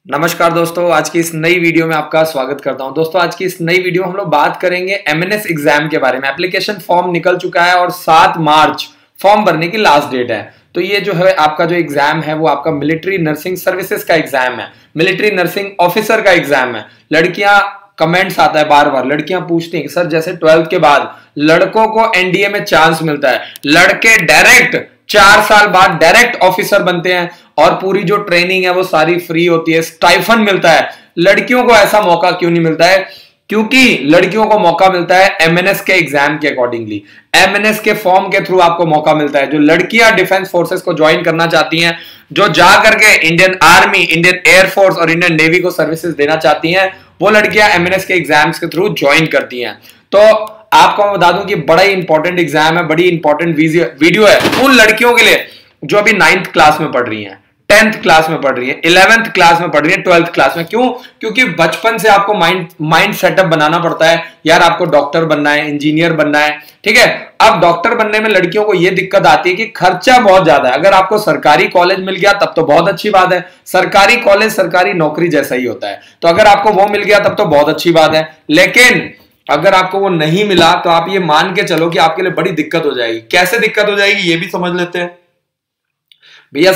नमस्कार दोस्तों, आज की इस नई वीडियो में आपका स्वागत करता हूं। दोस्तों, आज की इस नई वीडियो में हम लोग बात करेंगे एमएनएस एग्जाम के बारे में। एप्लीकेशन फॉर्म निकल चुका है और 7 मार्च फॉर्म भरने की लास्ट डेट है। तो ये जो है आपका जो एग्जाम है वो आपका मिलिट्री नर्सिंग सर्विसेज का एग्जाम है, मिलिट्री नर्सिंग ऑफिसर का एग्जाम है। लड़कियां कमेंट्स आता है बार बार, लड़कियां पूछती हैं कि सर जैसे 12th के बाद लड़कों को एनडीए में चांस मिलता है, लड़के डायरेक्ट 4 साल बाद डायरेक्ट ऑफिसर बनते हैं और पूरी जो ट्रेनिंग है वो सारी फ्री होती है, स्टाइफन मिलता है। लड़कियों को ऐसा मौका क्यों नहीं मिलता है? क्योंकि लड़कियों को मौका मिलता है एमएनएस के एग्जाम के अकॉर्डिंगली, एमएनएस के फॉर्म के थ्रू आपको मौका मिलता है। जो लड़कियां डिफेंस फोर्सेस को ज्वाइन करना चाहती हैं, जो जा करके इंडियन आर्मी, इंडियन एयरफोर्स और इंडियन नेवी को सर्विसेज देना चाहती हैं, वो लड़कियां एमएनएस के एग्जाम्स के थ्रू ज्वाइन करती हैं। तो आपको मैं बता दूं कि बड़ा ही इंपॉर्टेंट एग्जाम है, बड़ी इंपॉर्टेंट वीडियो है उन लड़कियों के लिए जो अभी 9th क्लास में पढ़ रही हैं, 10th क्लास में पढ़ रही है, 11th क्लास में पढ़ रही है, 12th क्लास में। क्यों? क्योंकि बचपन से आपको माइंड सेटअप बनाना पड़ता है। यार आपको डॉक्टर बनना है, इंजीनियर बनना है, ठीक है। अब डॉक्टर बनने में लड़कियों को यह दिक्कत आती है कि खर्चा बहुत ज्यादा है। अगर आपको सरकारी कॉलेज मिल गया तब तो बहुत अच्छी बात है, सरकारी कॉलेज सरकारी नौकरी जैसा ही होता है। तो अगर आपको वो मिल गया तब तो बहुत अच्छी बात है, लेकिन अगर आपको वो नहीं मिला तो आप ये मान के चलो कि आपके लिए बड़ी दिक्कत हो जाएगी। कैसे दिक्कत हो जाएगी ये भी समझ लेते हैं भैया।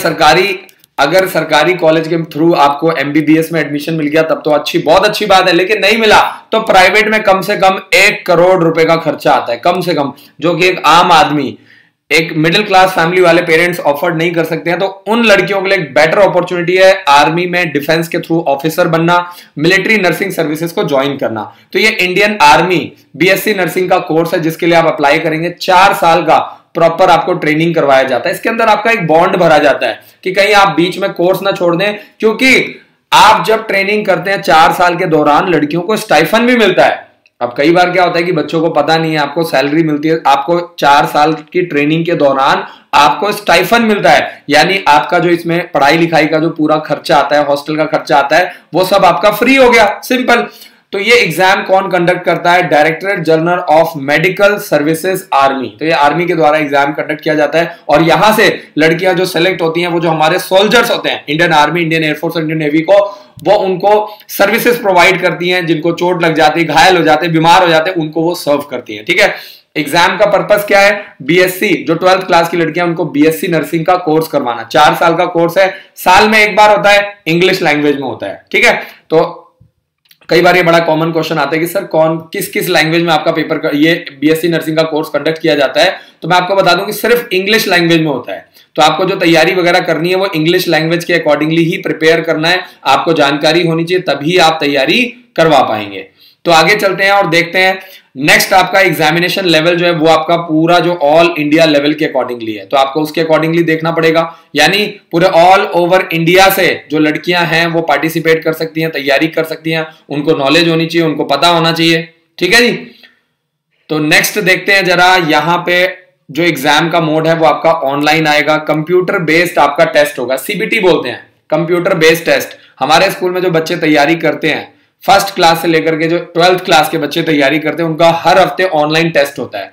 अगर सरकारी कॉलेज के थ्रू आपको एमबीबीएस में एडमिशन मिल गया तब तो बहुत अच्छी बात है, लेकिन नहीं मिला तो प्राइवेट में कम से कम 1 करोड़ रुपए का खर्चा आता है, कम से कम, जो कि एक आम आदमी, एक मिडिल क्लास फैमिली वाले पेरेंट्स अफोर्ड नहीं कर सकते हैं। तो उन लड़कियों के लिए एक बेटर अपॉर्चुनिटी है आर्मी में डिफेंस के थ्रू ऑफिसर बनना, मिलिट्री नर्सिंग सर्विसेज को ज्वाइन करना। तो ये इंडियन आर्मी बीएससी नर्सिंग का कोर्स है जिसके लिए आप अप्लाई करेंगे। 4 साल का प्रॉपर आपको ट्रेनिंग करवाया जाता है। इसके अंदर आपका एक बॉन्ड भरा जाता है कि कहीं आप बीच में कोर्स ना छोड़ दें, क्योंकि आप जब ट्रेनिंग करते हैं 4 साल के दौरान लड़कियों को स्टाइफन भी मिलता है। अब कई बार क्या होता है कि बच्चों को पता नहीं है, आपको सैलरी मिलती है, आपको 4 साल की ट्रेनिंग के दौरान आपको स्टाइफन मिलता है, यानी आपका जो इसमें पढ़ाई लिखाई का जो पूरा खर्चा आता है, हॉस्टल का खर्चा आता है, वो सब आपका फ्री हो गया, सिंपल। तो ये एग्जाम कौन कंडक्ट करता है? Directorate general of medical services army. तो ये आर्मी के द्वारा एग्जाम कंडक्ट किया जाता है और यहां से लड़कियां जो सेलेक्ट होती हैं, वो जो हमारे सोल्जर्स होते हैं इंडियन आर्मी, इंडियन एयरफोर्स और इंडियन नेवी को, वो उनको सर्विसेज प्रोवाइड करती हैं। जिनको चोट लग जाती है, घायल हो जाते, बीमार हो जाते, उनको वो सर्व करती हैं, ठीक है। एग्जाम का पर्पस क्या है? बीएससी, जो 12th क्लास की लड़कियां उनको बीएससी नर्सिंग का कोर्स करवाना। 4 साल का कोर्स है, साल में एक बार होता है, इंग्लिश लैंग्वेज में होता है, ठीक है। तो कई बार ये बड़ा कॉमन क्वेश्चन आता है कि सर किस लैंग्वेज में आपका पेपर ये बीएससी नर्सिंग का कोर्स कंडक्ट किया जाता है? तो मैं आपको बता दूं कि सिर्फ इंग्लिश लैंग्वेज में होता है। तो आपको जो तैयारी वगैरह करनी है वो इंग्लिश लैंग्वेज के अकॉर्डिंगली ही प्रिपेयर करना है, आपको जानकारी होनी चाहिए, तभी आप तैयारी करवा पाएंगे। तो आगे चलते हैं और देखते हैं नेक्स्ट आपका एग्जामिनेशन लेवल जो है वो आपका पूरा जो ऑल इंडिया लेवल के अकॉर्डिंगली है। तो आपको उसके अकॉर्डिंगली देखना पड़ेगा, यानी पूरे ऑल ओवर इंडिया से जो लड़कियां हैं वो पार्टिसिपेट कर सकती हैं, तैयारी कर सकती हैं, उनको नॉलेज होनी चाहिए, उनको पता होना चाहिए, ठीक है जी। तो नेक्स्ट देखते हैं जरा, यहां पे जो एग्जाम का मोड है वो आपका ऑनलाइन आएगा, कंप्यूटर बेस्ड आपका टेस्ट होगा, सीबीटी बोलते हैं, कंप्यूटर बेस्ड टेस्ट। हमारे स्कूल में जो बच्चे तैयारी करते हैं, फर्स्ट क्लास से लेकर के जो 12th क्लास के बच्चे तैयारी करते हैं, उनका हर हफ्ते ऑनलाइन टेस्ट होता है।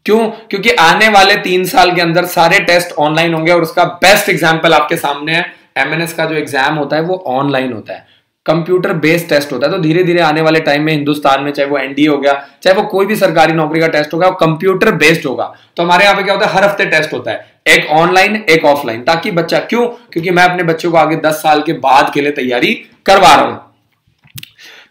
क्यों? क्योंकि आने वाले 3 साल के अंदर सारे टेस्ट ऑनलाइन होंगे और उसका बेस्ट एग्जांपल आपके सामने है। एमएनएस का जो एग्जाम होता है वो ऑनलाइन होता है, कंप्यूटर बेस्ड टेस्ट होता है। तो धीरे धीरे आने वाले टाइम में हिंदुस्तान में, चाहे वो एनडीए हो गया, चाहे वो कोई भी सरकारी नौकरी का टेस्ट होगा, वो कंप्यूटर बेस्ड होगा। तो हमारे यहाँ पे क्या होता है, हर हफ्ते टेस्ट होता है, एक ऑनलाइन एक ऑफलाइन, ताकि बच्चा, क्यों? क्योंकि मैं अपने बच्चों को आगे 10 साल के बाद के लिए तैयारी करवा रहा हूं।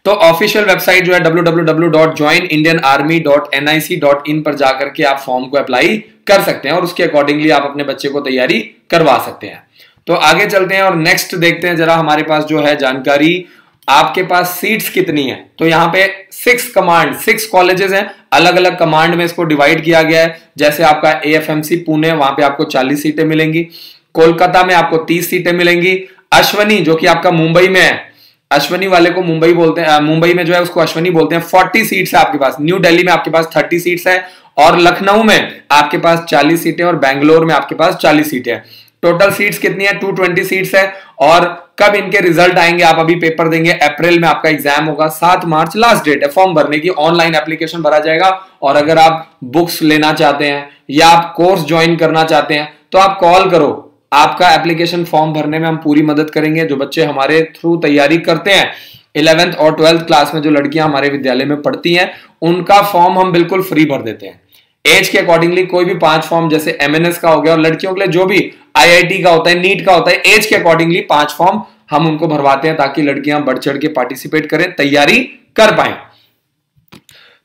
तो ऑफिशियल वेबसाइट जो है www.joinindianarmy.nic.in पर जाकर के आप फॉर्म को अप्लाई कर सकते हैं और उसके अकॉर्डिंगली आप अपने बच्चे को तैयारी करवा सकते हैं। तो आगे चलते हैं और नेक्स्ट देखते हैं जरा, हमारे पास जो है जानकारी, आपके पास सीट्स कितनी है। तो यहाँ पे 6 कॉलेजेस हैं, अलग अलग कमांड में इसको डिवाइड किया गया है। जैसे आपका एएफएमसी पुणे, वहां पे आपको 40 सीटें मिलेंगी। कोलकाता में आपको 30 सीटें मिलेंगी। अश्वनी जो कि आपका मुंबई में है, अश्वनी वाले को मुंबई बोलते हैं, मुंबई में जो है उसको अश्वनी बोलते हैं, 40 सीट्स है आपके पास। न्यू दिल्ली में आपके पास 30 सीट्स है और लखनऊ में आपके पास 40 सीटें और बेंगलोर में आपके पास 40 सीटें हैं। टोटल सीट्स कितनी है? 220 सीट्स है। और कब इनके रिजल्ट आएंगे? आप अभी पेपर देंगे, अप्रैल में आपका एग्जाम होगा, 7 मार्च लास्ट डेट है फॉर्म भरने की। ऑनलाइन एप्लीकेशन भरा जाएगा और अगर आप बुक्स लेना चाहते हैं या आप कोर्स ज्वाइन करना चाहते हैं तो आप कॉल करो, आपका एप्लीकेशन फॉर्म भरने में हम पूरी मदद करेंगे। जो बच्चे हमारे थ्रू तैयारी करते हैं 11th और 12th क्लास में, जो लड़कियां हमारे विद्यालय में पढ़ती हैं, उनका फॉर्म हम बिल्कुल फ्री भर देते हैं। एज के अकॉर्डिंगली कोई भी 5 फॉर्म, जैसे एमएनएस का हो गया, और लड़कियों के लिए जो भी आईआईटी का होता है, नीट का होता है, एज के अकॉर्डिंगली 5 फॉर्म हम उनको भरवाते हैं ताकि लड़कियां बढ़ चढ़ के पार्टिसिपेट करें, तैयारी कर पाए।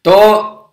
तो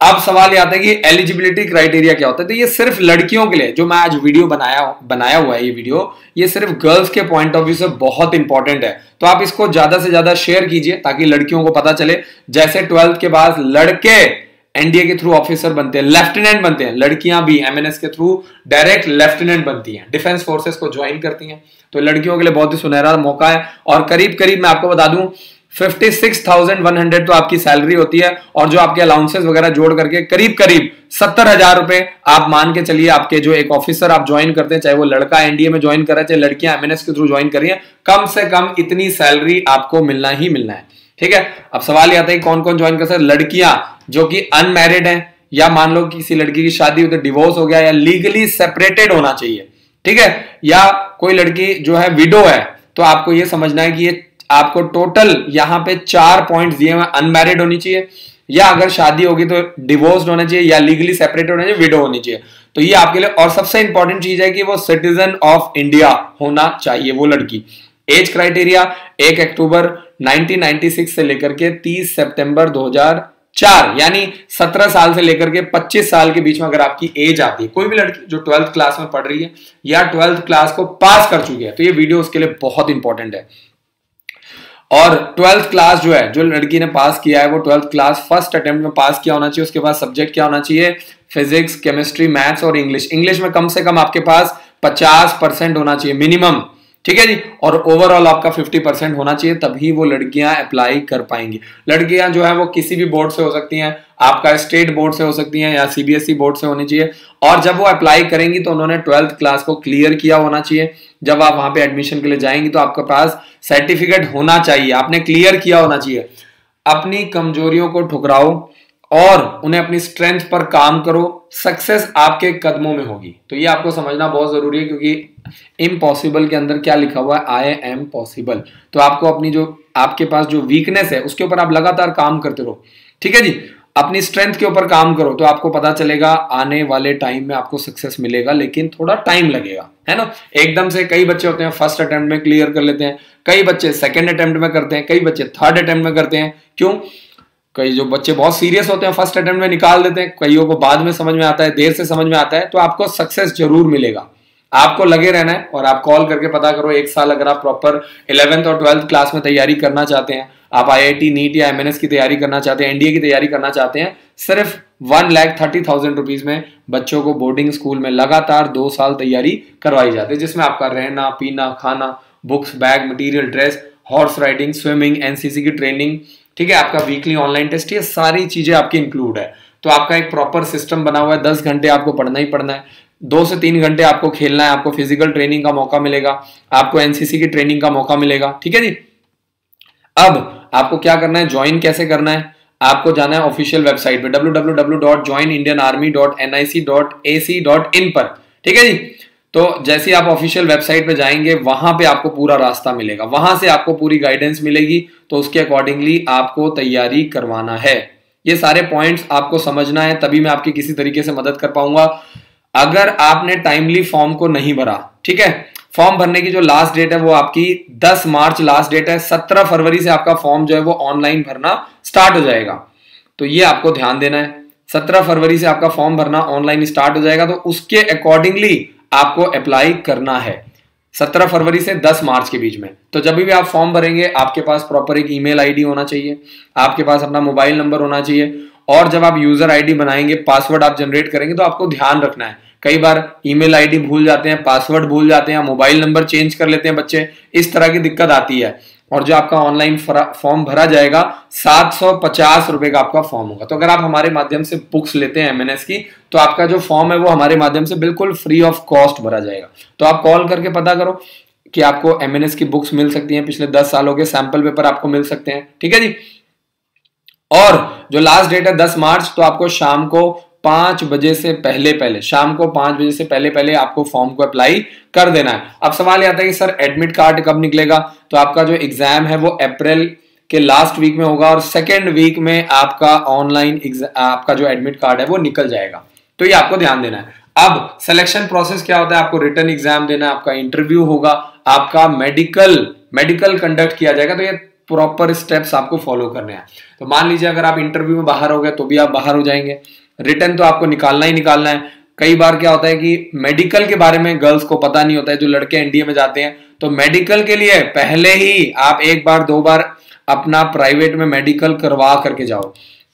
अब सवाल ये आता है कि एलिजिबिलिटी क्राइटेरिया क्या होता है। तो ये सिर्फ लड़कियों के लिए जो मैं आज वीडियो बनाया हुआ है, ये वीडियो ये सिर्फ गर्ल्स के पॉइंट ऑफ व्यू से बहुत इंपॉर्टेंट है। तो आप इसको ज्यादा से ज्यादा शेयर कीजिए ताकि लड़कियों को पता चले। जैसे 12th के बाद लड़के एनडीए के थ्रू ऑफिसर बनते हैं, लेफ्टिनेंट बनते हैं, लड़कियां भी एमएनएस के थ्रू डायरेक्ट लेफ्टिनेंट बनती हैं, डिफेंस फोर्सेस को ज्वाइन करती हैं। तो लड़कियों के लिए बहुत ही सुनहरा मौका है। और करीब करीब मैं आपको बता दूं 56,100 तो आपकी सैलरी होती है, और जो आपके अलाउंसेस वगैरह जोड़ करके करीब करीब 70,000 रुपए आप मान के चलिए। आपके जो एक ऑफिसर आप ज्वाइन करते हैं, चाहे वो लड़का एनडीए में ज्वाइन कर रहा है, चाहे लड़कियां एमएनएस के थ्रू ज्वाइन कर रही है, कम से कम इतनी सैलरी आपको मिलना ही मिलना है। ठीक है। अब सवाल ये आता है कौन कौन ज्वाइन कर सकते हैं। लड़कियां जो कि अनमैरिड है, या मान लो किसी लड़की की शादी हुई तो डिवोर्स हो गया, या लीगली सेपरेटेड होना चाहिए, ठीक है, या कोई लड़की जो है विडो है, तो आपको ये समझना है कि ये आपको टोटल यहां पे 4 पॉइंट्स दिए हुए, अनमैरिड होनी चाहिए, या अगर शादी होगी तो डिवोर्स्ड होना चाहिए, या लीगली सेपरेटेड होना चाहिए, विडो होनी चाहिए। तो ये आपके लिए, और सबसे इंपॉर्टेंट चीज है कि वो सिटीजन ऑफ इंडिया होना चाहिए वो लड़की। एज क्राइटेरिया 1 अक्टूबर 1996 से लेकर के 30 सितंबर 2004, यानी 17 साल से लेकर के 25 साल के बीच में अगर आपकी एज आती है, कोई भी लड़की जो 12th क्लास में पढ़ रही है या 12th क्लास को पास कर चुकी है, तो ये वीडियो उसके लिए बहुत इंपॉर्टेंट है। और 12th क्लास जो है, जो लड़की ने पास किया है, वो 12th क्लास फर्स्ट अटेम्प्ट में पास किया होना चाहिए। उसके पास सब्जेक्ट क्या होना चाहिए, फिजिक्स, केमिस्ट्री, मैथ्स और इंग्लिश। इंग्लिश में कम से कम आपके पास 50% होना चाहिए मिनिमम, ठीक है जी। और ओवरऑल आपका 50% होना चाहिए, तभी वो लड़कियां अप्लाई कर पाएंगी। लड़कियां जो है वो किसी भी बोर्ड से हो सकती हैं, आपका स्टेट बोर्ड से हो सकती हैं, या सीबीएसई बोर्ड से होनी चाहिए। और जब वो अप्लाई करेंगी तो उन्होंने 12th क्लास को क्लियर किया होना चाहिए। जब आप वहां पे एडमिशन के लिए जाएंगी तो आपके पास सर्टिफिकेट होना चाहिए, आपने क्लियर किया होना चाहिए। अपनी कमजोरियों को ठुकराओ और उन्हें अपनी स्ट्रेंथ पर काम करो, सक्सेस आपके कदमों में होगी। तो ये आपको समझना बहुत जरूरी है, क्योंकि इम्पॉसिबल के अंदर क्या लिखा हुआ है, आई एम पॉसिबल। तो आपको अपनी जो आपके पास जो वीकनेस है उसके ऊपर आप लगातार काम करते रहो, ठीक है जी। अपनी स्ट्रेंथ के ऊपर काम करो तो आपको पता चलेगा आने वाले टाइम में आपको सक्सेस मिलेगा, लेकिन थोड़ा टाइम लगेगा, है ना। एकदम से कई बच्चे होते हैं फर्स्ट अटेम्प्ट में क्लियर कर लेते हैं, कई बच्चे सेकंड अटेम्प्ट में करते हैं, कई बच्चे थर्ड अटेम्प्ट में करते हैं। क्यों? कई जो बच्चे बहुत सीरियस होते हैं फर्स्ट अटेम्प्ट में निकाल देते हैं, कईयों को बाद में समझ में आता है, देर से समझ में आता है। तो आपको सक्सेस जरूर मिलेगा, आपको लगे रहना है। और आप कॉल करके पता करो, 1 साल अगर आप प्रॉपर 11th और 12th क्लास में तैयारी करना चाहते हैं, आप आईआईटी, नीट या एमएनएस की तैयारी करना चाहते हैं, एनडीए की तैयारी करना चाहते हैं, सिर्फ 1,30,000 रुपीज में बच्चों को बोर्डिंग स्कूल में लगातार 2 साल तैयारी करवाई जाती है, जिसमें आपका रहना, पीना, खाना, books, bag, material, dress, horse riding, swimming, NCC की ट्रेनिंग, ठीक है, आपका वीकली ऑनलाइन टेस्ट, ये सारी चीजें आपकी इंक्लूड है। तो आपका एक प्रॉपर सिस्टम बना हुआ है। 10 घंटे आपको पढ़ना ही पढ़ना है, 2 से 3 घंटे आपको खेलना है, आपको फिजिकल ट्रेनिंग का मौका मिलेगा, आपको एनसीसी की ट्रेनिंग का मौका मिलेगा, ठीक है जी। अब आपको क्या करना है, ज्वाइन कैसे करना है, आपको जाना है ऑफिशियल वेबसाइट पे www.joinindianarmy.nic.ac.in पर, ठीक है जी। तो जैसे आप ऑफिशियल वेबसाइट पे जाएंगे, वहां पे आपको पूरा रास्ता मिलेगा, वहां से आपको पूरी गाइडेंस मिलेगी। तो उसके अकॉर्डिंगली आपको तैयारी करवाना है। ये सारे पॉइंट्स आपको समझना है, तभी मैं आपकी किसी तरीके से मदद कर पाऊंगा। अगर आपने टाइमली फॉर्म को नहीं भरा, ठीक है, फॉर्म भरने की जो लास्ट डेट है वो आपकी 10 मार्च लास्ट डेट है। 17 फरवरी से आपका फॉर्म जो है वो ऑनलाइन भरना स्टार्ट हो जाएगा। तो ये आपको ध्यान देना है, 17 फरवरी से आपका फॉर्म भरना ऑनलाइन स्टार्ट हो जाएगा। तो उसके अकॉर्डिंगली आपको अप्लाई करना है 17 फरवरी से 10 मार्च के बीच में। तो जब भी आप फॉर्म भरेंगे, आपके पास प्रॉपर एक ईमेल आईडी होना चाहिए, आपके पास अपना मोबाइल नंबर होना चाहिए। और जब आप यूजर आईडी बनाएंगे, पासवर्ड आप जनरेट करेंगे, तो आपको ध्यान रखना है, कई बार ईमेल आईडी भूल जाते हैं, पासवर्ड भूल जाते हैं, मोबाइल नंबर चेंज कर लेते हैं बच्चे, इस तरह की दिक्कत आती है। और जो आपका ऑनलाइन फॉर्म भरा जाएगा 750 रुपए का आपका फॉर्म होगा। तो अगर आप हमारे माध्यम से बुक्स लेते हैं एमएनएस की, तो आपका जो फॉर्म है वो हमारे माध्यम से बिल्कुल फ्री ऑफ कॉस्ट भरा जाएगा। तो आप कॉल करके पता करो कि आपको एमएनएस की बुक्स मिल सकती हैं, पिछले 10 सालों के सैंपल पेपर आपको मिल सकते हैं, ठीक है जी। और जो लास्ट डेट है 10 मार्च, तो आपको शाम को 5 बजे से पहले पहले, शाम को 5 बजे से पहले पहले आपको फॉर्म को अप्लाई कर देना है। अब सवाल ये आता है कि सर एडमिट कार्ड कब निकलेगा? तो आपका जो एग्जाम है वो अप्रैल के लास्ट वीक में होगा और सेकेंड वीक में आपका ऑनलाइन आपका जो एडमिट कार्ड है वो निकल जाएगा। तो ये आपको ध्यान देना है। अब सिलेक्शन प्रोसेस क्या होता है? आपको रिटन एग्जाम देना है, आपका इंटरव्यू होगा, आपका मेडिकल कंडक्ट किया जाएगा। तो ये प्रॉपर स्टेप्स आपको फॉलो करने हैं। तो मान लीजिए अगर आप इंटरव्यू में बाहर हो गए तो भी आप बाहर हो जाएंगे, रिटन तो आपको निकालना ही निकालना है। कई बार क्या होता है कि मेडिकल के बारे में गर्ल्स को पता नहीं होता है, जो लड़के एनडीए में जाते हैं, तो मेडिकल के लिए पहले ही आप 1 बार 2 बार अपना प्राइवेट में मेडिकल करवा करके जाओ,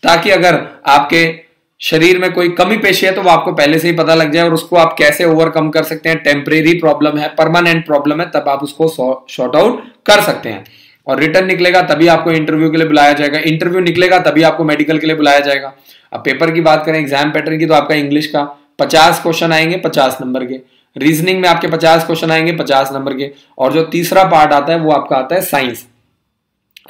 ताकि अगर आपके शरीर में कोई कमी पेशी है तो वो आपको पहले से ही पता लग जाए और उसको आप कैसे ओवरकम कर सकते हैं। टेम्परेरी प्रॉब्लम है, परमानेंट प्रॉब्लम है, तब आप उसको सॉर्ट आउट कर सकते हैं। और रिटर्न निकलेगा तभी आपको इंटरव्यू के लिए बुलाया जाएगा, इंटरव्यू निकलेगा तभी आपको मेडिकल के लिए बुलाया जाएगा। अब पेपर की बात करें एग्जाम पैटर्न की, तो आपका इंग्लिश का 50 क्वेश्चन आएंगे 50 नंबर के, रीजनिंग में आपके 50 क्वेश्चन आएंगे 50 नंबर के, और जो तीसरा पार्ट आता है वो आपका आता है साइंस,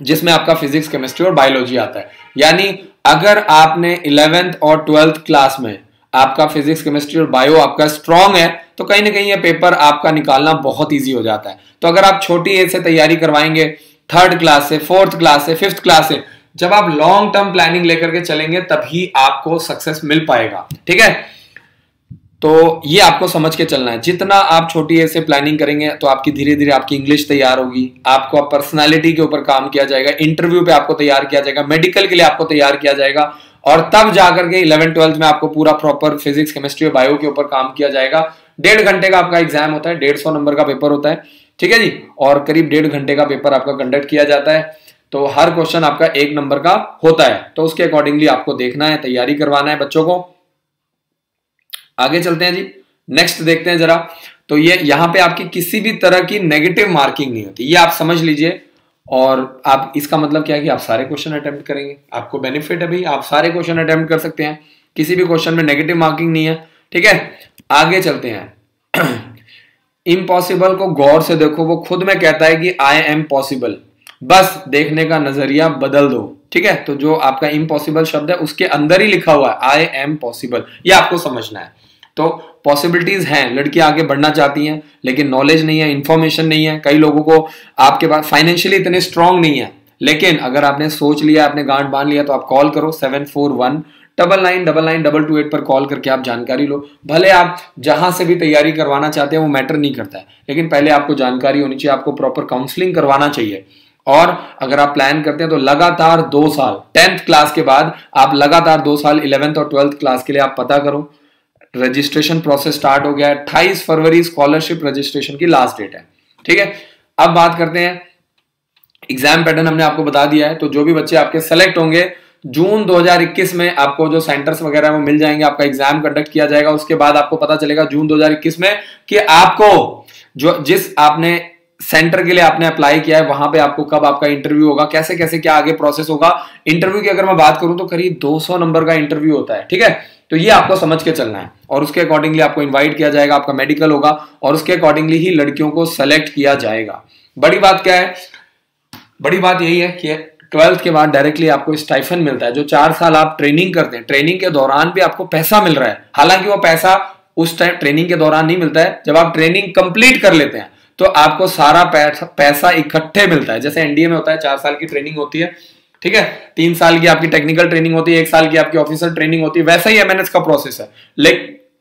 जिसमें आपका फिजिक्स, केमिस्ट्री और बायोलॉजी आता है। यानी अगर आपने 11th और 12th क्लास में आपका फिजिक्स, केमिस्ट्री और बायो आपका स्ट्रांग है तो कहीं ना कहीं ये पेपर आपका निकालना बहुत इजी हो जाता है। तो अगर आप छोटी एज से तैयारी करवाएंगे, 3rd क्लास से, 4th क्लास से, 5th क्लास से, जब आप लॉन्ग टर्म प्लानिंग लेकर के चलेंगे तभी आपको सक्सेस मिल पाएगा। ठीक है, तो ये आपको समझ के चलना है। जितना आप छोटी एज से प्लानिंग करेंगे तो आपकी धीरे धीरे आपकी इंग्लिश तैयार होगी, आपको पर्सनालिटी के ऊपर काम किया जाएगा, इंटरव्यू पे आपको तैयार किया जाएगा, मेडिकल के लिए आपको तैयार किया जाएगा, और तब जाकर के 11th 12th में आपको पूरा प्रॉपर फिजिक्स, केमिस्ट्री और बायो के ऊपर काम किया जाएगा। 1.5 घंटे का आपका एग्जाम होता है, 150 नंबर का पेपर होता है। ठीक है जी, और करीब 1.5 घंटे का पेपर आपका कंडक्ट किया जाता है। तो हर क्वेश्चन आपका 1 नंबर का होता है, तो उसके अकॉर्डिंगली आपको देखना है, तैयारी करवाना है बच्चों को। आगे चलते हैं जी, नेक्स्ट देखते हैं जरा। तो ये यहां पे आपकी किसी भी तरह की नेगेटिव मार्किंग नहीं होती, ये आप समझ लीजिए। और आप इसका मतलब क्या है कि आप सारे क्वेश्चन अटेम्प्ट करेंगे, आपको बेनिफिट है भाई, आप सारे क्वेश्चन अटेम्प्ट कर सकते हैं, किसी भी क्वेश्चन में नेगेटिव मार्किंग नहीं है। ठीक है, आगे चलते हैं। इम्पॉसिबल को गौर से देखो, वो खुद में कहता है कि आई एम पॉसिबल, बस देखने का नजरिया बदल दो। ठीक है, तो जो आपका इम्पॉसिबल शब्द है उसके अंदर ही लिखा हुआ है आई एम पॉसिबल, ये आपको समझना है। तो पॉसिबिलिटीज हैं, लड़की आगे बढ़ना चाहती हैं लेकिन नॉलेज नहीं है, इंफॉर्मेशन नहीं है। कई लोगों को आपके पास फाइनेंशियली इतने स्ट्रांग नहीं है, लेकिन अगर आपने सोच लिया, आपने गांठ बांध लिया, तो आप कॉल करो 7419999228 पर कॉल करके आप जानकारी लो। भले आप जहां से भी तैयारी करवाना चाहते हैं वो मैटर नहीं करता है, लेकिन पहले आपको जानकारी होनी चाहिए, आपको प्रॉपर काउंसलिंग करवाना चाहिए। और अगर आप प्लान करते हैं तो लगातार 2 साल 10th क्लास के बाद आप लगातार 2 साल 11th और 12th क्लास के लिए आप पता करो। रजिस्ट्रेशन प्रोसेस स्टार्ट हो गया है, 28 फरवरी स्कॉलरशिप रजिस्ट्रेशन की लास्ट डेट है। ठीक है, अब बात करते हैं एग्जाम पैटर्न, हमने आपको बता दिया है। तो जो भी बच्चे आपके सेलेक्ट होंगे, जून 2021 में आपको जो सेंटर्स वगैरह वो मिल जाएंगे, आपका एग्जाम कंडक्ट किया जाएगा। उसके बाद आपको पता चलेगा जून 2021 में कि आपको जिस आपने सेंटर के लिए आपने अप्लाई किया है वहां पे आपको कब आपका इंटरव्यू होगा, कैसे कैसे क्या आगे प्रोसेस होगा। इंटरव्यू की अगर मैं बात करूं तो करीब 200 नंबर का इंटरव्यू होता है। ठीक है, तो ये आपको समझ के चलना है, और उसके अकॉर्डिंगली आपको इनवाइट किया जाएगा, आपका मेडिकल होगा, और उसके अकॉर्डिंगली ही लड़कियों को सेलेक्ट किया जाएगा। बड़ी बात क्या है? बड़ी बात यही है कि 12th के बाद डायरेक्टली आपको स्टाइफन मिलता है। जो 4 साल आप ट्रेनिंग करते हैं, ट्रेनिंग के दौरान भी आपको पैसा मिल रहा है। हालांकि वो पैसा उस टाइम ट्रेनिंग के दौरान नहीं मिलता है, जब आप ट्रेनिंग कंप्लीट कर लेते हैं तो आपको सारा पैसा इकट्ठे मिलता है। जैसे एनडीए में होता है, 4 साल की ट्रेनिंग होती है, ठीक है, 3 साल की आपकी टेक्निकल ट्रेनिंग होती है, 1 साल की आपकी ऑफिसर ट्रेनिंग होती है, वैसा ही एमएनएस का प्रोसेस है।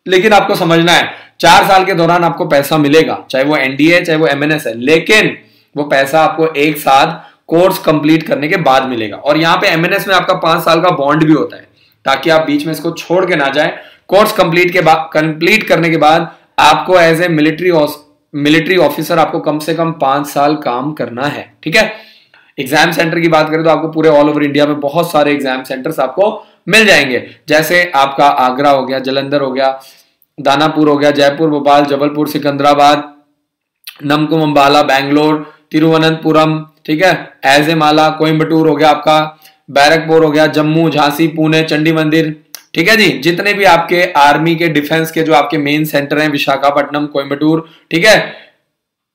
लेकिन आपको समझना है 4 साल के दौरान आपको पैसा मिलेगा, चाहे वो एनडीए है चाहे वो एमएनएस है, लेकिन वो पैसा आपको एक साथ कोर्स कंप्लीट करने के बाद मिलेगा। और यहाँ पे एमएनएस में आपका 5 साल का बॉन्ड भी होता है, ताकि आप बीच में इसको छोड़ के ना जाए। कोर्स कंप्लीट करने के बाद आपको एज ए मिलिट्री ऑफिसर आपको कम से कम 5 साल काम करना है। ठीक है, एग्जाम सेंटर की बात करें तो आपको पूरे ऑल ओवर इंडिया में बहुत सारे एग्जाम सेंटर्स आपको मिल जाएंगे। जैसे आपका आगरा हो गया, जलंधर हो गया, दानापुर हो गया, जयपुर, भोपाल, जबलपुर, सिकंदराबाद, नमकुम, अंबाला, बैंगलोर, तिरुवनंतपुरम, ठीक है, एजेमाला, कोयम्बटूर हो गया आपका, बैरकपुर हो गया, जम्मू, झांसी, पुणे, चंडी मंदिर। ठीक है जी, जितने भी आपके आर्मी के डिफेंस के जो आपके मेन सेंटर हैं, विशाखापट्टनम, कोयम्बटूर, ठीक है,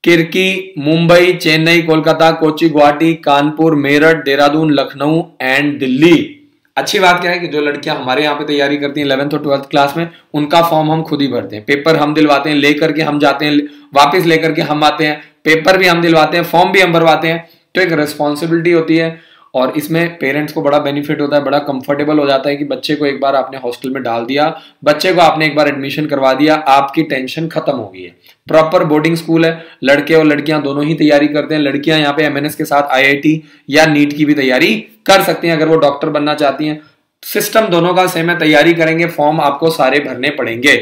किर्की, मुंबई, चेन्नई, कोलकाता, कोची, गुवाहाटी, कानपुर, मेरठ, देहरादून, लखनऊ एंड दिल्ली, अच्छी बात क्या है कि जो लड़कियां हमारे यहाँ पे तैयारी करती हैं 11th और 12th क्लास में, उनका फॉर्म हम खुद ही भरते हैं, पेपर हम दिलवाते हैं, लेकर के हम जाते हैं, वापस लेकर के हम आते हैं, पेपर भी हम दिलवाते हैं, फॉर्म भी हम भरवाते हैं। तो एक रिस्पॉन्सिबिलिटी होती है और इसमें पेरेंट्स को बड़ा बेनिफिट होता है, बड़ा कंफर्टेबल हो जाता है कि बच्चे को एक बार आपने हॉस्टल में डाल दिया, बच्चे को आपने एक बार एडमिशन करवा दिया, आपकी टेंशन खत्म हो गई है। प्रॉपर बोर्डिंग स्कूल है, लड़के और लड़कियां दोनों ही तैयारी करते हैं। लड़कियां यहाँ पे एमएनएस के साथ आईआईटी या नीट की भी तैयारी कर सकती हैं अगर वो डॉक्टर बनना चाहती हैं। सिस्टम दोनों का सेम है, तैयारी करेंगे, फॉर्म आपको सारे भरने पड़ेंगे।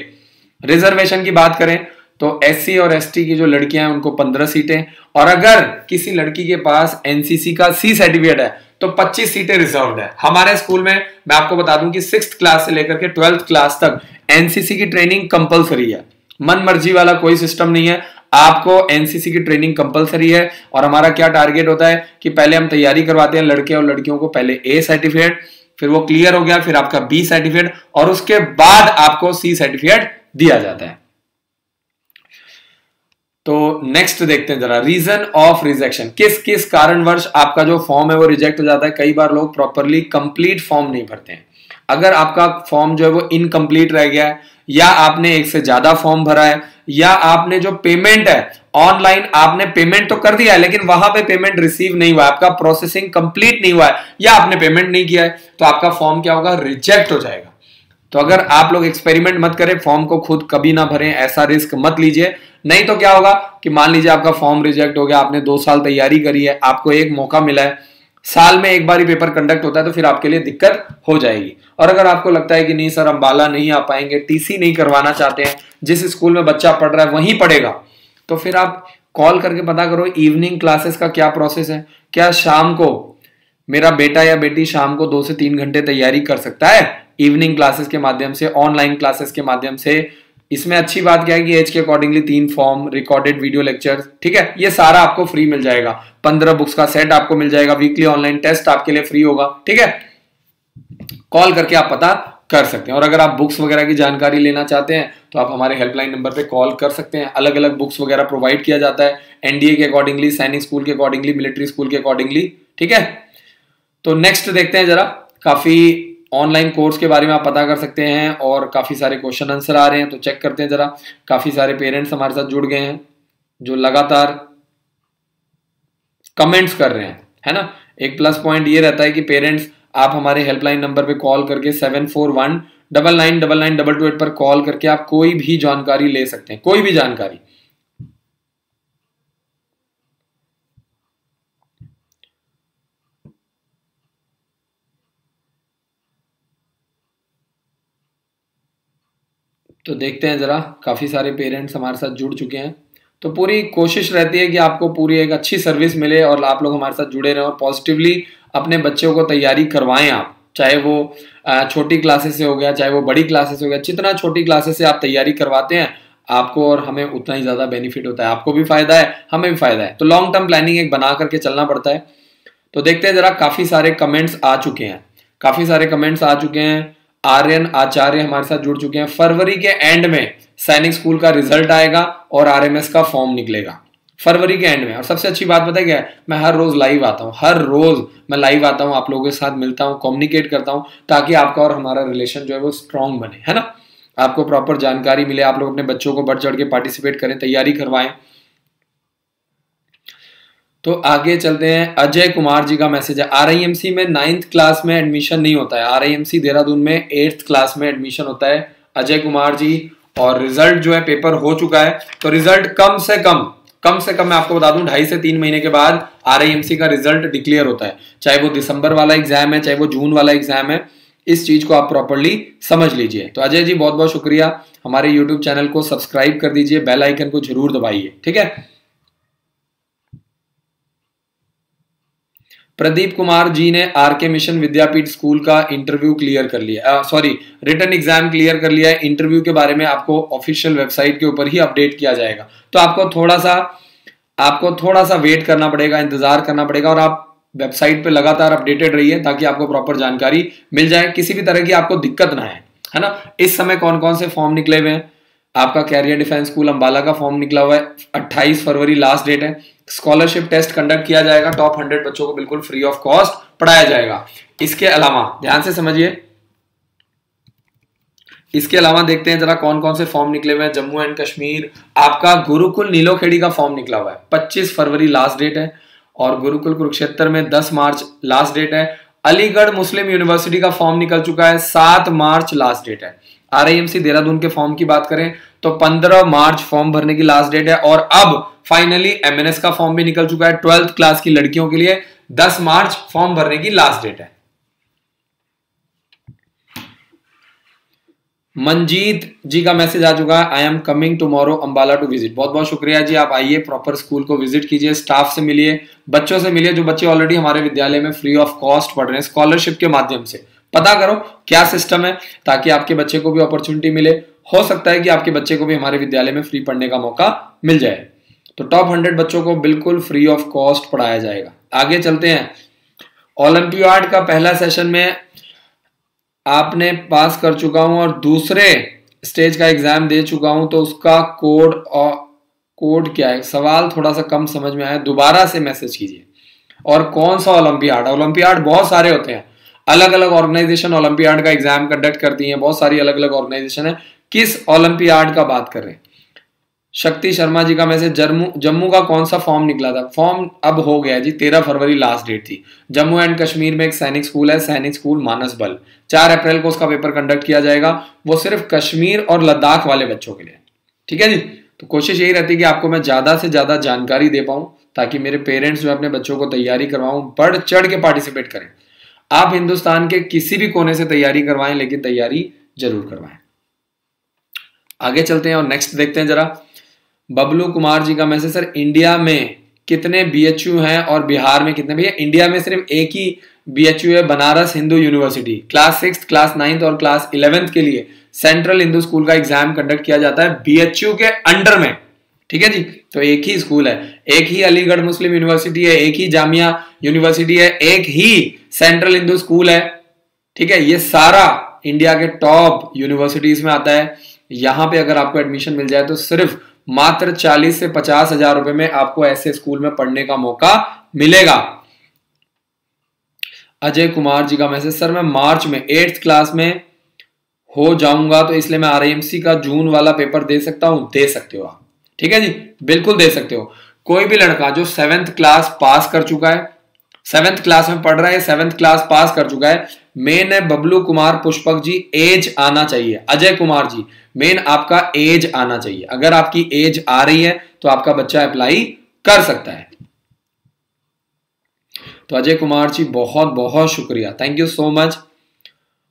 रिजर्वेशन की बात करें तो एससी और एसटी की जो लड़कियां हैं उनको 15 सीटें, और अगर किसी लड़की के पास एनसीसी का सी सर्टिफिकेट है तो 25 सीटें रिजर्व्ड है। हमारे स्कूल में मैं आपको बता दूं कि 6th क्लास से लेकर के 12th क्लास तक एनसीसी की ट्रेनिंग कंपलसरी है। मन मर्जी वाला कोई सिस्टम नहीं है, आपको एनसीसी की ट्रेनिंग कंपलसरी है। और हमारा क्या टारगेट होता है कि पहले हम तैयारी करवाते हैं लड़के और लड़कियों को, पहले ए सर्टिफिकेट, फिर वो क्लियर हो गया, फिर आपका बी सर्टिफिकेट, और उसके बाद आपको सी सर्टिफिकेट दिया जाता है। तो नेक्स्ट देखते हैं जरा, रीजन ऑफ रिजेक्शन। किस किस कारणवश आपका जो फॉर्म है वो रिजेक्ट हो जाता है। कई बार लोग प्रॉपरली कंप्लीट फॉर्म नहीं भरते हैं। अगर आपका फॉर्म जो है वो इनकम्प्लीट रह गया है, या आपने एक से ज्यादा फॉर्म भरा है, या आपने जो पेमेंट है ऑनलाइन आपने पेमेंट तो कर दिया है लेकिन वहां पे पेमेंट रिसीव नहीं हुआ है, आपका प्रोसेसिंग कंप्लीट नहीं हुआ है, या आपने पेमेंट नहीं किया है, तो आपका फॉर्म क्या होगा, रिजेक्ट हो जाएगा। तो अगर आप लोग एक्सपेरिमेंट मत करें, फॉर्म को खुद कभी ना भरें, ऐसा रिस्क मत लीजिए। नहीं तो क्या होगा कि मान लीजिए आपका फॉर्म रिजेक्ट हो गया, आपने 2 साल तैयारी करी है, आपको एक मौका मिला है, साल में एक बार ही पेपर कंडक्ट होता है, तो फिर आपके लिए दिक्कत हो जाएगी। और अगर आपको लगता है कि नहीं सर अंबाला नहीं आ पाएंगे, टीसी नहीं करवाना चाहते हैं, जिस स्कूल में बच्चा पढ़ रहा है वहीं पढ़ेगा, तो फिर आप कॉल करके पता करो इवनिंग क्लासेस का क्या प्रोसेस है। क्या शाम को मेरा बेटा या बेटी शाम को 2 से 3 घंटे तैयारी कर सकता है इवनिंग क्लासेस के माध्यम से, ऑनलाइन क्लासेस के माध्यम से। इसमें अच्छी बात क्या है कि एज के accordingly 3 form, recorded video lecture, ठीक है, ये सारा आपको फ्री मिल जाएगा। 15 बुक्स का सेट आपको मिल जाएगा, वीकली ऑनलाइन टेस्ट आपके लिए फ्री होगा, ठीक है। कॉल करके आप पता कर सकते हैं। और अगर आप बुक्स वगैरह की जानकारी लेना चाहते हैं तो आप हमारे हेल्पलाइन नंबर पे कॉल कर सकते हैं। अलग अलग बुक्स वगैरह प्रोवाइड किया जाता है, एनडीए के अकॉर्डिंगली, सैनिक स्कूल के अकॉर्डिंगली, मिलिट्री स्कूल के अकॉर्डिंगली, ठीक है। तो नेक्स्ट देखते हैं जरा, काफी ऑनलाइन कोर्स के बारे में आप पता कर सकते हैं और काफी सारे क्वेश्चन आंसर आ रहे हैं, तो चेक करते हैं जरा। काफी सारे पेरेंट्स हमारे साथ जुड़ गए हैं जो लगातार कमेंट्स कर रहे हैं, है ना। एक प्लस पॉइंट ये रहता है कि पेरेंट्स आप हमारे हेल्पलाइन नंबर पे कॉल करके 7419999228 पर कॉल करके आप कोई भी जानकारी ले सकते हैं, कोई भी जानकारी। तो देखते हैं जरा, काफी सारे पेरेंट्स हमारे साथ जुड़ चुके हैं। तो पूरी कोशिश रहती है कि आपको पूरी एक अच्छी सर्विस मिले और आप लोग हमारे साथ जुड़े रहें और पॉजिटिवली अपने बच्चों को तैयारी करवाएं आप, चाहे वो छोटी क्लासेस से हो गया, चाहे वो बड़ी क्लासेस हो गया। जितना छोटी क्लासेस से आप तैयारी करवाते हैं आपको और हमें उतना ही ज्यादा बेनिफिट होता है, आपको भी फायदा है, हमें भी फायदा है। तो लॉन्ग टर्म प्लानिंग एक बना करके चलना पड़ता है। तो देखते हैं जरा, काफी सारे कमेंट्स आ चुके हैं, काफी सारे कमेंट्स आ चुके हैं। आर्यन आचार्य हमारे साथ जुड़ चुके हैं। फरवरी के एंड में सैनिक स्कूल का रिजल्ट आएगा और आरएमएस का फॉर्म निकलेगा फरवरी के एंड में। और सबसे अच्छी बात पता है क्या है, मैं हर रोज लाइव आता हूँ, हर रोज मैं लाइव आता हूँ, आप लोगों के साथ मिलता हूँ, कम्युनिकेट करता हूँ, ताकि आपका और हमारा रिलेशन जो है वो स्ट्रांग बने, है ना। आपको प्रॉपर जानकारी मिले, आप लोग अपने बच्चों को बढ़ चढ़ के पार्टिसिपेट करें, तैयारी करवाएं। तो आगे चलते हैं। अजय कुमार जी का मैसेज है, आरआईएमसी में 9th क्लास में एडमिशन नहीं होता है, आरआईएमसी देहरादून में 8th क्लास में एडमिशन होता है। अजय कुमार जी, और रिजल्ट जो है पेपर हो चुका है, तो रिजल्ट कम से कम मैं आपको बता दूं 2.5 से 3 महीने के बाद आरआईएमसी का रिजल्ट डिक्लेयर होता है। चाहे वो दिसंबर वाला एग्जाम है, चाहे वो जून वाला एग्जाम है, इस चीज को आप प्रॉपर्ली समझ लीजिए। तो अजय जी बहुत बहुत शुक्रिया, हमारे यूट्यूब चैनल को सब्सक्राइब कर दीजिए, बेल आइकन को जरूर दबाइए, ठीक है। प्रदीप कुमार जी ने आरके मिशन विद्यापीठ स्कूल का इंटरव्यू क्लियर कर लिया, रिटन एग्जाम क्लियर कर लिया है। इंटरव्यू के बारे में आपको ऑफिशियल वेबसाइट के ऊपर ही अपडेट किया जाएगा, तो आपको थोड़ा सा वेट करना पड़ेगा, इंतजार करना पड़ेगा, और आप वेबसाइट पे लगातार अपडेटेड रहिए ताकि आपको प्रॉपर जानकारी मिल जाए, किसी भी तरह की आपको दिक्कत ना है ना। इस समय कौन कौन से फॉर्म निकले हुए हैं, आपका कैरियर डिफेंस स्कूल अंबाला का फॉर्म निकला हुआ है, 28 फरवरी लास्ट डेट है। स्कॉलरशिप टेस्ट कंडक्ट किया जाएगा, टॉप 100 बच्चों को बिल्कुल फ्री ऑफ कॉस्ट पढ़ाया जाएगा। इसके अलावा ध्यान से समझिए, इसके अलावा देखते हैं जरा कौन कौन से फॉर्म निकले हुए हैं। जम्मू एंड कश्मीर आपका गुरुकुल नीलोखेड़ी का फॉर्म निकला हुआ है, 25 फरवरी लास्ट डेट है। और गुरुकुल कुरुक्षेत्र में 10 मार्च लास्ट डेट है। अलीगढ़ मुस्लिम यूनिवर्सिटी का फॉर्म निकल चुका है, 7 मार्च लास्ट डेट है। RIMC देहरादून के फॉर्म की बात करें तो 15 मार्च फॉर्म भरने की लास्ट डेट है। और अब फाइनली MNS का फॉर्म भी निकल चुका है 12th क्लास की लड़कियों के लिए, 10 मार्च फॉर्म भरने की लास्ट डेट है। मंजीत जी का मैसेज आ चुका है, I am coming tomorrow Ambala to visit. बहुत बहुत शुक्रिया जी, आप आइए, प्रॉपर स्कूल को विजिट कीजिए, स्टाफ से मिलिए, बच्चों से मिलिए, जो बच्चे ऑलरेडी हमारे विद्यालय में फ्री ऑफ कॉस्ट पढ़ रहे हैं स्कॉलरशिप के माध्यम से। पता करो क्या सिस्टम है, ताकि आपके बच्चे को भी अपॉर्चुनिटी मिले। हो सकता है कि आपके बच्चे को भी हमारे विद्यालय में फ्री पढ़ने का मौका मिल जाए। तो टॉप 100 बच्चों को बिल्कुल फ्री ऑफ कॉस्ट पढ़ाया जाएगा। आगे चलते हैं। ओलंपियाड का पहला सेशन में आपने पास कर चुका हूं और दूसरे स्टेज का एग्जाम दे चुका हूं, तो उसका कोड क्या है, सवाल थोड़ा सा कम समझ में आया, दोबारा से मैसेज कीजिए। और कौन सा ओलंपियाड? ओलंपियाड बहुत सारे होते हैं, अलग अलग ऑर्गेनाइजेशन ओलंपियाड का एग्जाम कंडक्ट करती हैं, बहुत सारी अलग अलग ऑर्गेनाइजेशन है। किस ओलंपियाड का बात कर रहे हैं? शक्ति शर्मा जी का मैसेज, जम्मू का कौन सा फॉर्म निकला था? फॉर्म अब हो गया जी, 13 फरवरी लास्ट डेट थी। जम्मू एंड कश्मीर में एक सैनिक स्कूल है, सैनिक स्कूल मानस बल, 4 अप्रैल को उसका पेपर कंडक्ट किया जाएगा। वो सिर्फ कश्मीर और लद्दाख वाले बच्चों के लिए, ठीक है जी। तो कोशिश यही रहती है कि आपको मैं ज्यादा से ज्यादा जानकारी दे पाऊं, ताकि मेरे पेरेंट्स जो अपने बच्चों को तैयारी करवाऊं, बढ़ चढ़ के पार्टिसिपेट करें। आप हिंदुस्तान के किसी भी कोने से तैयारी करवाएं, लेकिन तैयारी जरूर करवाएं। आगे चलते हैं और नेक्स्ट देखते हैं जरा। बबलू कुमार जी का मैसेज, सर इंडिया में कितने BHU हैं और बिहार में कितने? भैया इंडिया में सिर्फ एक ही BHU है, Banaras Hindu university. Class 6, class 9 और क्लास 11 के लिए सेंट्रल हिंदू स्कूल का एग्जाम कंडक्ट किया जाता है BHU के अंडर में, ठीक है जी। तो एक ही स्कूल है, एक ही अलीगढ़ मुस्लिम यूनिवर्सिटी है, एक ही जामिया यूनिवर्सिटी है, एक ही सेंट्रल हिंदू स्कूल है, ठीक है। ये सारा इंडिया के टॉप यूनिवर्सिटीज में आता है। यहां पे अगर आपको एडमिशन मिल जाए तो सिर्फ मात्र 40 से 50 हजार रुपए में आपको ऐसे स्कूल में पढ़ने का मौका मिलेगा। अजय कुमार जी का मैसेज, सर मैं मार्च में 8th क्लास में हो जाऊंगा, तो इसलिए मैं RIMC का जून वाला पेपर दे सकता हूं? दे सकते हो आप, ठीक है जी, बिल्कुल दे सकते हो। कोई भी लड़का जो 7th क्लास पास कर चुका है, 7th क्लास में पढ़ रहा है, 7th क्लास पास कर चुका है, मेन है बबलू कुमार पुष्पक जी, एज आना चाहिए। अजय कुमार जी, मेन आपका एज आना चाहिए। अगर आपकी एज आ रही है तो आपका बच्चा अप्लाई कर सकता है। तो अजय कुमार जी बहुत बहुत शुक्रिया, thank you so much.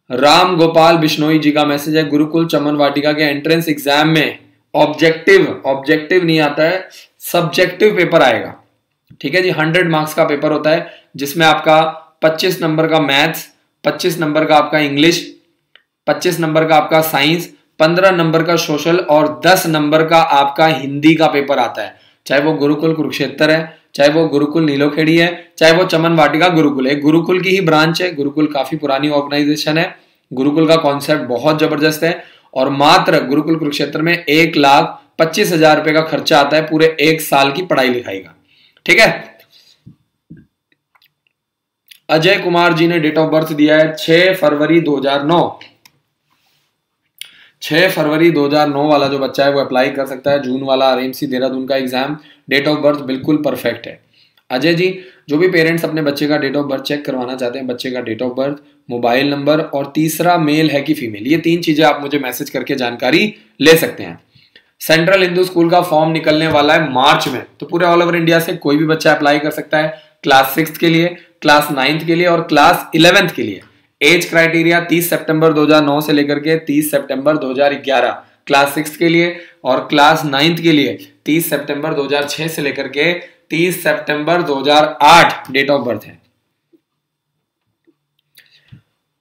Ram Gopal Bishnoi ji का मैसेज है, गुरुकुल चमन वाटिका के एंट्रेंस एग्जाम में ऑब्जेक्टिव नहीं आता है, सब्जेक्टिव पेपर आएगा, ठीक है जी। 100 मार्क्स का पेपर होता है, जिसमें आपका 25 नंबर का मैथ्स, 25 नंबर का आपका इंग्लिश, 25 नंबर का आपका साइंस, 15 नंबर का सोशल और 10 नंबर का आपका हिंदी का पेपर आता है। चाहे वो गुरुकुल कुरुक्षेत्र है, चाहे वो गुरुकुल नीलोखेड़ी है, चाहे वो चमन वाटिका गुरुकुल है, गुरुकुल की ही ब्रांच है। गुरुकुल काफी पुरानी ऑर्गेनाइजेशन है, गुरुकुल का कॉन्सेप्ट बहुत जबरदस्त है। और मात्र गुरुकुल कुरुक्षेत्र में 1,25,000 रुपए का खर्चा आता है पूरे 1 साल की पढ़ाई लिखाई का, ठीक है। अजय कुमार जी ने डेट ऑफ बर्थ दिया है 6 फरवरी 2009। 6 फरवरी 2009 वाला जो बच्चा है वो अप्लाई कर सकता है जून वाला RIMC देहरादून का एग्जाम। डेट ऑफ बर्थ बिल्कुल परफेक्ट है। अजय जी, जो भी पेरेंट्स अपने बच्चे का डेट ऑफ बर्थ चेक करवाना चाहते हैं, बच्चे का date of birth, mobile number और तीसरा मेल है कि फीमेल, ये 3 चीजें आप मुझे मैसेज करके जानकारी ले सकते हैं। सेंट्रल हिंदू स्कूल का फॉर्म निकलने वाला है मार्च में, तो पूरे ऑल ओवर इंडिया से कोई भी बच्चा अप्लाई कर सकता है। क्लास 6 के लिए, क्लास 9 के लिए और क्लास 11 के लिए। एज क्राइटेरिया 30 सितंबर 2009 से लेकर के 30 सितंबर 2011 क्लास 6 के लिए, और क्लास 9 के लिए 30 सितंबर 2006 से लेकर के 30 सितंबर 2008 डेट ऑफ बर्थ है।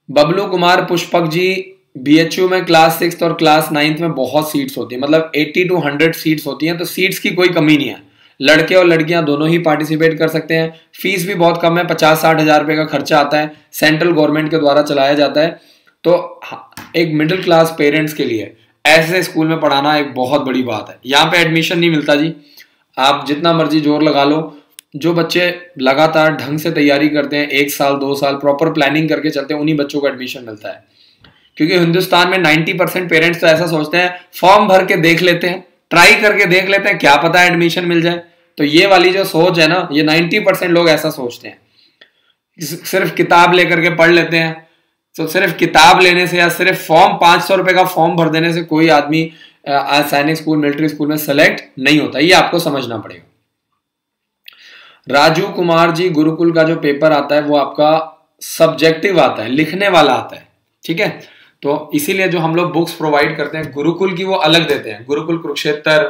बबलू कुमार पुष्पक जी, BHU में क्लास 6 और क्लास 9 में बहुत सीट्स होती है, मतलब 80 to 100 सीट्स होती हैं, तो सीट्स की कोई कमी नहीं है। लड़के और लड़कियां दोनों ही पार्टिसिपेट कर सकते हैं। फीस भी बहुत कम है, 50-60 हजार रुपए का खर्चा आता है, सेंट्रल गवर्नमेंट के द्वारा चलाया जाता है। तो एक मिडिल क्लास पेरेंट्स के लिए ऐसे स्कूल में पढ़ाना एक बहुत बड़ी बात है। यहाँ पे एडमिशन नहीं मिलता जी, आप जितना मर्जी जोर लगा लो, जो बच्चे लगातार ढंग से तैयारी करते हैं, 1 साल 2 साल प्रॉपर प्लानिंग करके चलते हैं, उन्हीं बच्चों को एडमिशन मिलता है। क्योंकि हिंदुस्तान में 90% पेरेंट्स तो ऐसा सोचते हैं, फॉर्म भर के देख लेते हैं, ट्राई करके देख लेते हैं, क्या पता एडमिशन मिल जाए। तो ये वाली जो सोच है ना, ये 90% लोग ऐसा सोचते हैं। सिर्फ किताब लेकर के पढ़ लेते हैं। तो सिर्फ किताब लेने से या सिर्फ फॉर्म 500 रुपए का फॉर्म भर देने से कोई आदमी सैनिक स्कूल, मिलिट्री स्कूल में सेलेक्ट नहीं होता। ये आपको समझना पड़ेगा। राजू कुमार जी, गुरुकुल का जो पेपर आता है वो आपका सब्जेक्टिव आता है, लिखने वाला आता है, ठीक है। तो इसीलिए जो हम लोग बुक्स प्रोवाइड करते हैं गुरुकुल की, वो अलग देते हैं। गुरुकुल कुरुक्षेत्र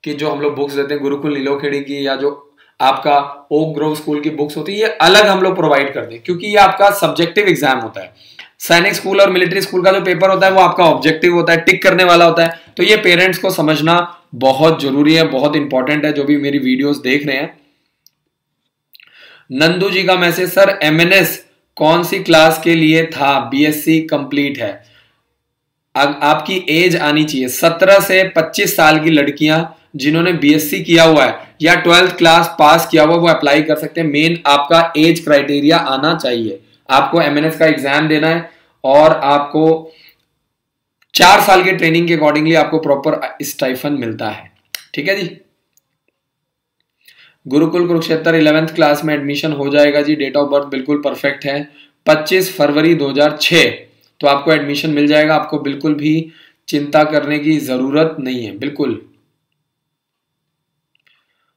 की जो हम लोग बुक्स देते हैं, गुरुकुल नीलोखेड़ी की, या जो आपका ओक ग्रोव स्कूल की बुक्स होती है, ये अलग हम लोग प्रोवाइड करते हैं, क्योंकि ये आपका सब्जेक्टिव एग्जाम होता है। सैनिक स्कूल और मिलिट्री स्कूल का जो पेपर होता है वो आपका ऑब्जेक्टिव होता है, टिक करने वाला होता है। तो ये पेरेंट्स को समझना बहुत जरूरी है, बहुत इंपॉर्टेंट है, जो भी मेरी वीडियोस देख रहे हैं। नंदू जी का मैसेज, सर एमएनएस कौन सी क्लास के लिए था? बीएससी कंप्लीट है। आपकी एज आनी चाहिए 17 से 25 साल की लड़कियां जिन्होंने बीएससी किया हुआ है या 12th क्लास पास किया हुआ, वो अप्लाई कर सकते हैं। मेन आपका एज क्राइटेरिया आना चाहिए। आपको एमएनएस का एग्जाम देना है और आपको 4 साल के ट्रेनिंग के अकॉर्डिंगली आपको प्रॉपर स्टाइफन मिलता है, ठीक है जी। गुरुकुल कुरुक्षेत्र 11th क्लास में एडमिशन हो जाएगा जी। डेट ऑफ बर्थ बिल्कुल परफेक्ट है, 25 फरवरी 2006। तो आपको एडमिशन मिल जाएगा, आपको बिल्कुल भी चिंता करने की जरूरत नहीं है, बिल्कुल।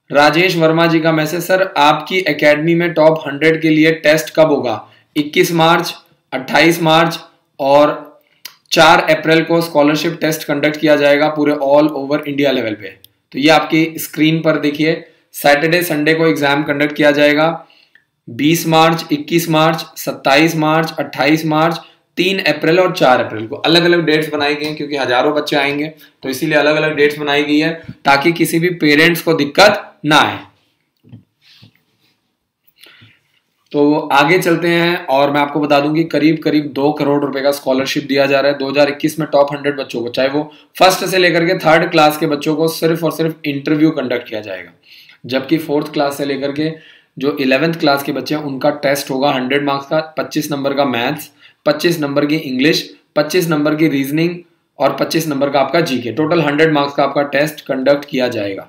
राजेश वर्मा जी का मैसेज, सर आपकी एकेडमी में टॉप 100 के लिए टेस्ट कब होगा? 21 मार्च, 28 मार्च और 4 अप्रैल को स्कॉलरशिप टेस्ट कंडक्ट किया जाएगा पूरे ऑल ओवर इंडिया लेवल पे। तो ये आपकी स्क्रीन पर देखिए, सैटरडे संडे को एग्जाम कंडक्ट किया जाएगा। 20 मार्च, 21 मार्च, 27 मार्च, 28 मार्च, 3 अप्रैल और 4 अप्रैल को अलग अलग डेट्स बनाई गई हैं, क्योंकि हजारों बच्चे आएंगे तो इसीलिए अलग अलग डेट्स बनाई गई है, ताकि किसी भी पेरेंट्स को दिक्कत ना आए। तो आगे चलते हैं और मैं आपको बता दूं कि करीब करीब 2 करोड़ रुपए का स्कॉलरशिप दिया जा रहा है 2021 में टॉप 100 बच्चों को, चाहे वो फर्स्ट से लेकर के 3rd क्लास के बच्चों को सिर्फ और सिर्फ इंटरव्यू कंडक्ट किया जाएगा। जबकि 4th क्लास से लेकर के जो 11th क्लास के बच्चे हैं उनका टेस्ट होगा 100 मार्क्स का, 25 नंबर का मैथ्स, 25 नंबर की इंग्लिश, 25 नंबर की रीजनिंग और 25 नंबर का आपका जीके। टोटल 100 मार्क्स का आपका टेस्ट कंडक्ट किया जाएगा।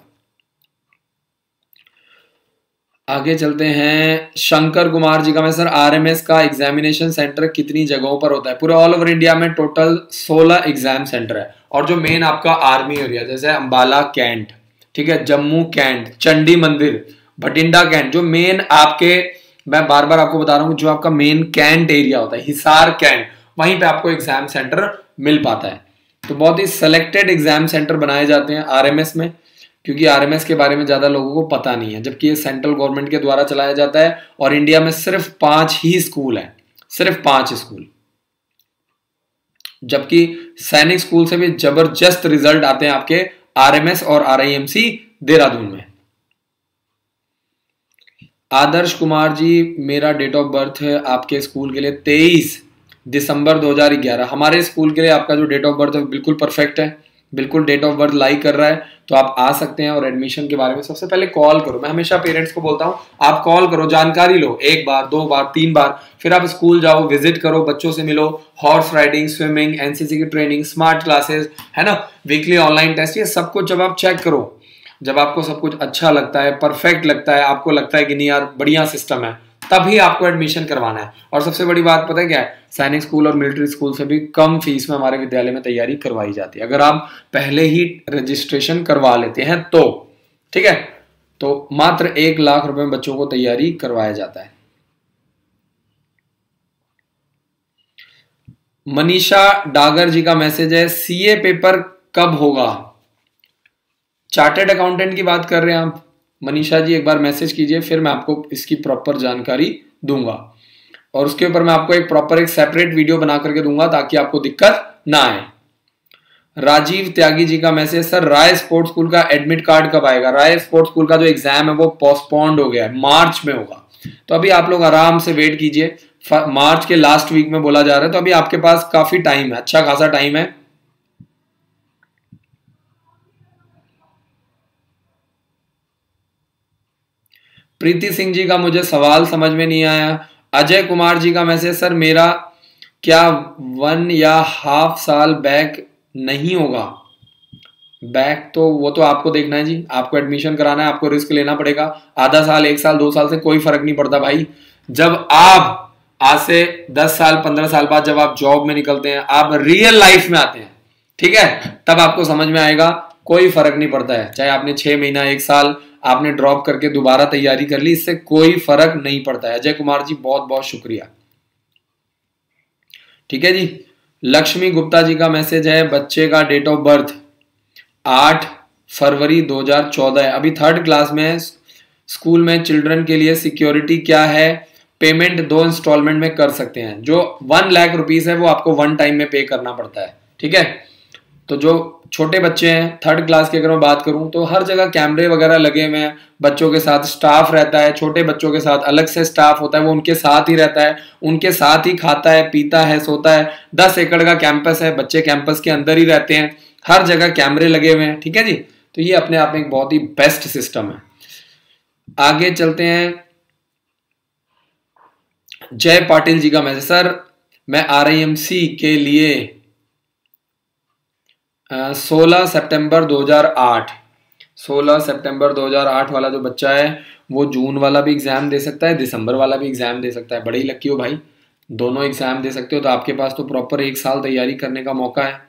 आगे चलते हैं, शंकर कुमार जी का मैं, सर आरएमएस का एग्जामिनेशन सेंटर कितनी जगहों पर होता है? पूरे ऑल ओवर इंडिया में टोटल 16 एग्जाम सेंटर है। और जो मेन आपका आर्मी एरिया, जैसे अंबाला कैंट, ठीक है, जम्मू कैंट, चंडी मंदिर, भटिंडा कैंट, जो मेन आपके, मैं बार बार आपको बता रहा हूं, जो आपका मेन कैंट एरिया होता है, हिसार कैंट, वहीं पे आपको एग्जाम सेंटर मिल पाता है। तो बहुत ही सिलेक्टेड एग्जाम सेंटर बनाए जाते हैं आरएमएस में, क्योंकि आरएमएस के बारे में ज्यादा लोगों को पता नहीं है, जबकि ये सेंट्रल गवर्नमेंट के द्वारा चलाया जाता है और इंडिया में सिर्फ 5 ही स्कूल है, सिर्फ 5 स्कूल। जबकि सैनिक स्कूल से भी जबरदस्त रिजल्ट आते हैं आपके आरएमएस और आरआईएमसी देहरादून में। आदर्श कुमार जी, मेरा डेट ऑफ बर्थ है आपके स्कूल के लिए 23 दिसंबर 2011। हमारे स्कूल के लिए आपका जो डेट ऑफ बर्थ है बिल्कुल परफेक्ट है, बिल्कुल डेट ऑफ बर्थ लाइक कर रहा है। तो आप आ सकते हैं और एडमिशन के बारे में सबसे पहले कॉल करो। मैं हमेशा पेरेंट्स को बोलता हूं, आप कॉल करो, जानकारी लो, 1 बार 2 बार 3 बार, फिर आप स्कूल जाओ, विजिट करो, बच्चों से मिलो, हॉर्स राइडिंग, स्विमिंग, एनसीसी की ट्रेनिंग, स्मार्ट क्लासेस, है ना, वीकली ऑनलाइन टेस्ट, ये सब कुछ जब आप चेक करो, जब आपको सब कुछ अच्छा लगता है, परफेक्ट लगता है, आपको लगता है कि नहीं यार बढ़िया सिस्टम है, तभी आपको एडमिशन करवाना है। और सबसे बड़ी बात पता है क्या है, सैनिक स्कूल और मिलिट्री स्कूल से भी कम फीस में हमारे विद्यालय में तैयारी करवाई जाती है, अगर आप पहले ही रजिस्ट्रेशन करवा लेते हैं तो, ठीक है। तो मात्र 1 लाख रुपए में बच्चों को तैयारी करवाया जाता है। मनीषा डागर जी का मैसेज है, सीए पेपर कब होगा? चार्टर्ड अकाउंटेंट की बात कर रहे हैं आप मनीषा जी, एक बार मैसेज कीजिए, फिर मैं आपको इसकी प्रॉपर जानकारी दूंगा और उसके ऊपर मैं आपको एक सेपरेट वीडियो बना करके दूंगा ताकि आपको दिक्कत ना आए। राजीव त्यागी जी का मैसेज, सर राय स्पोर्ट्स स्कूल का एडमिट कार्ड कब आएगा? राय स्पोर्ट्स स्कूल का जो एग्जाम है वो पोस्टपोन्ड हो गया है, मार्च में होगा। तो अभी आप लोग आराम से वेट कीजिए, मार्च के लास्ट वीक में बोला जा रहा है, तो अभी आपके पास काफी टाइम है, अच्छा खासा टाइम है। प्रीति सिंह जी का मुझे सवाल समझ में नहीं आया। अजय कुमार जी का मैसेज, सर मेरा क्या 1 या हाफ साल बैक नहीं होगा? बैक तो वो तो आपको देखना है जी, आपको एडमिशन कराना है, आपको रिस्क लेना पड़ेगा। आधा साल, 1 साल, 2 साल से कोई फर्क नहीं पड़ता भाई। जब आप आज से 10 साल 15 साल बाद जब आप जॉब में निकलते हैं, आप रियल लाइफ में आते हैं, ठीक है, तब आपको समझ में आएगा कोई फर्क नहीं पड़ता है। चाहे आपने 6 महीना 1 साल आपने ड्रॉप करके दोबारा तैयारी कर ली, इससे कोई फर्क नहीं पड़ता है। अजय कुमार जी बहुत बहुत शुक्रिया। ठीक है जी। लक्ष्मी गुप्ता जी का मैसेज है, बच्चे का डेट ऑफ बर्थ 8 फरवरी 2014 है, अभी 3rd क्लास में है। स्कूल में चिल्ड्रन के लिए सिक्योरिटी क्या है? पेमेंट 2 इंस्टॉलमेंट में कर सकते हैं। जो 1 लाख रुपीस है वो आपको 1 टाइम में पे करना पड़ता है, ठीक है। तो जो छोटे बच्चे हैं 3rd क्लास की अगर मैं बात करूं तो हर जगह कैमरे वगैरह लगे हुए हैं, बच्चों के साथ स्टाफ रहता है, छोटे बच्चों के साथ अलग से स्टाफ होता है, वो उनके साथ ही रहता है, उनके साथ ही खाता है, पीता है, सोता है। 10 एकड़ का कैंपस है, बच्चे कैंपस के अंदर ही रहते हैं, हर जगह कैमरे लगे हुए हैं, ठीक है जी। तो ये अपने आप में एक बहुत ही बेस्ट सिस्टम है। आगे चलते हैं। जय पाटिल जी का मैसेज, सर मैं RIMC के लिए 16 सितंबर 2008 वाला जो बच्चा है वो जून वाला भी एग्जाम दे सकता है, दिसंबर वाला भी एग्जाम दे सकता है। बड़े ही लकी हो भाई, दोनों एग्जाम दे सकते हो। तो आपके पास तो प्रॉपर 1 साल तैयारी करने का मौका है,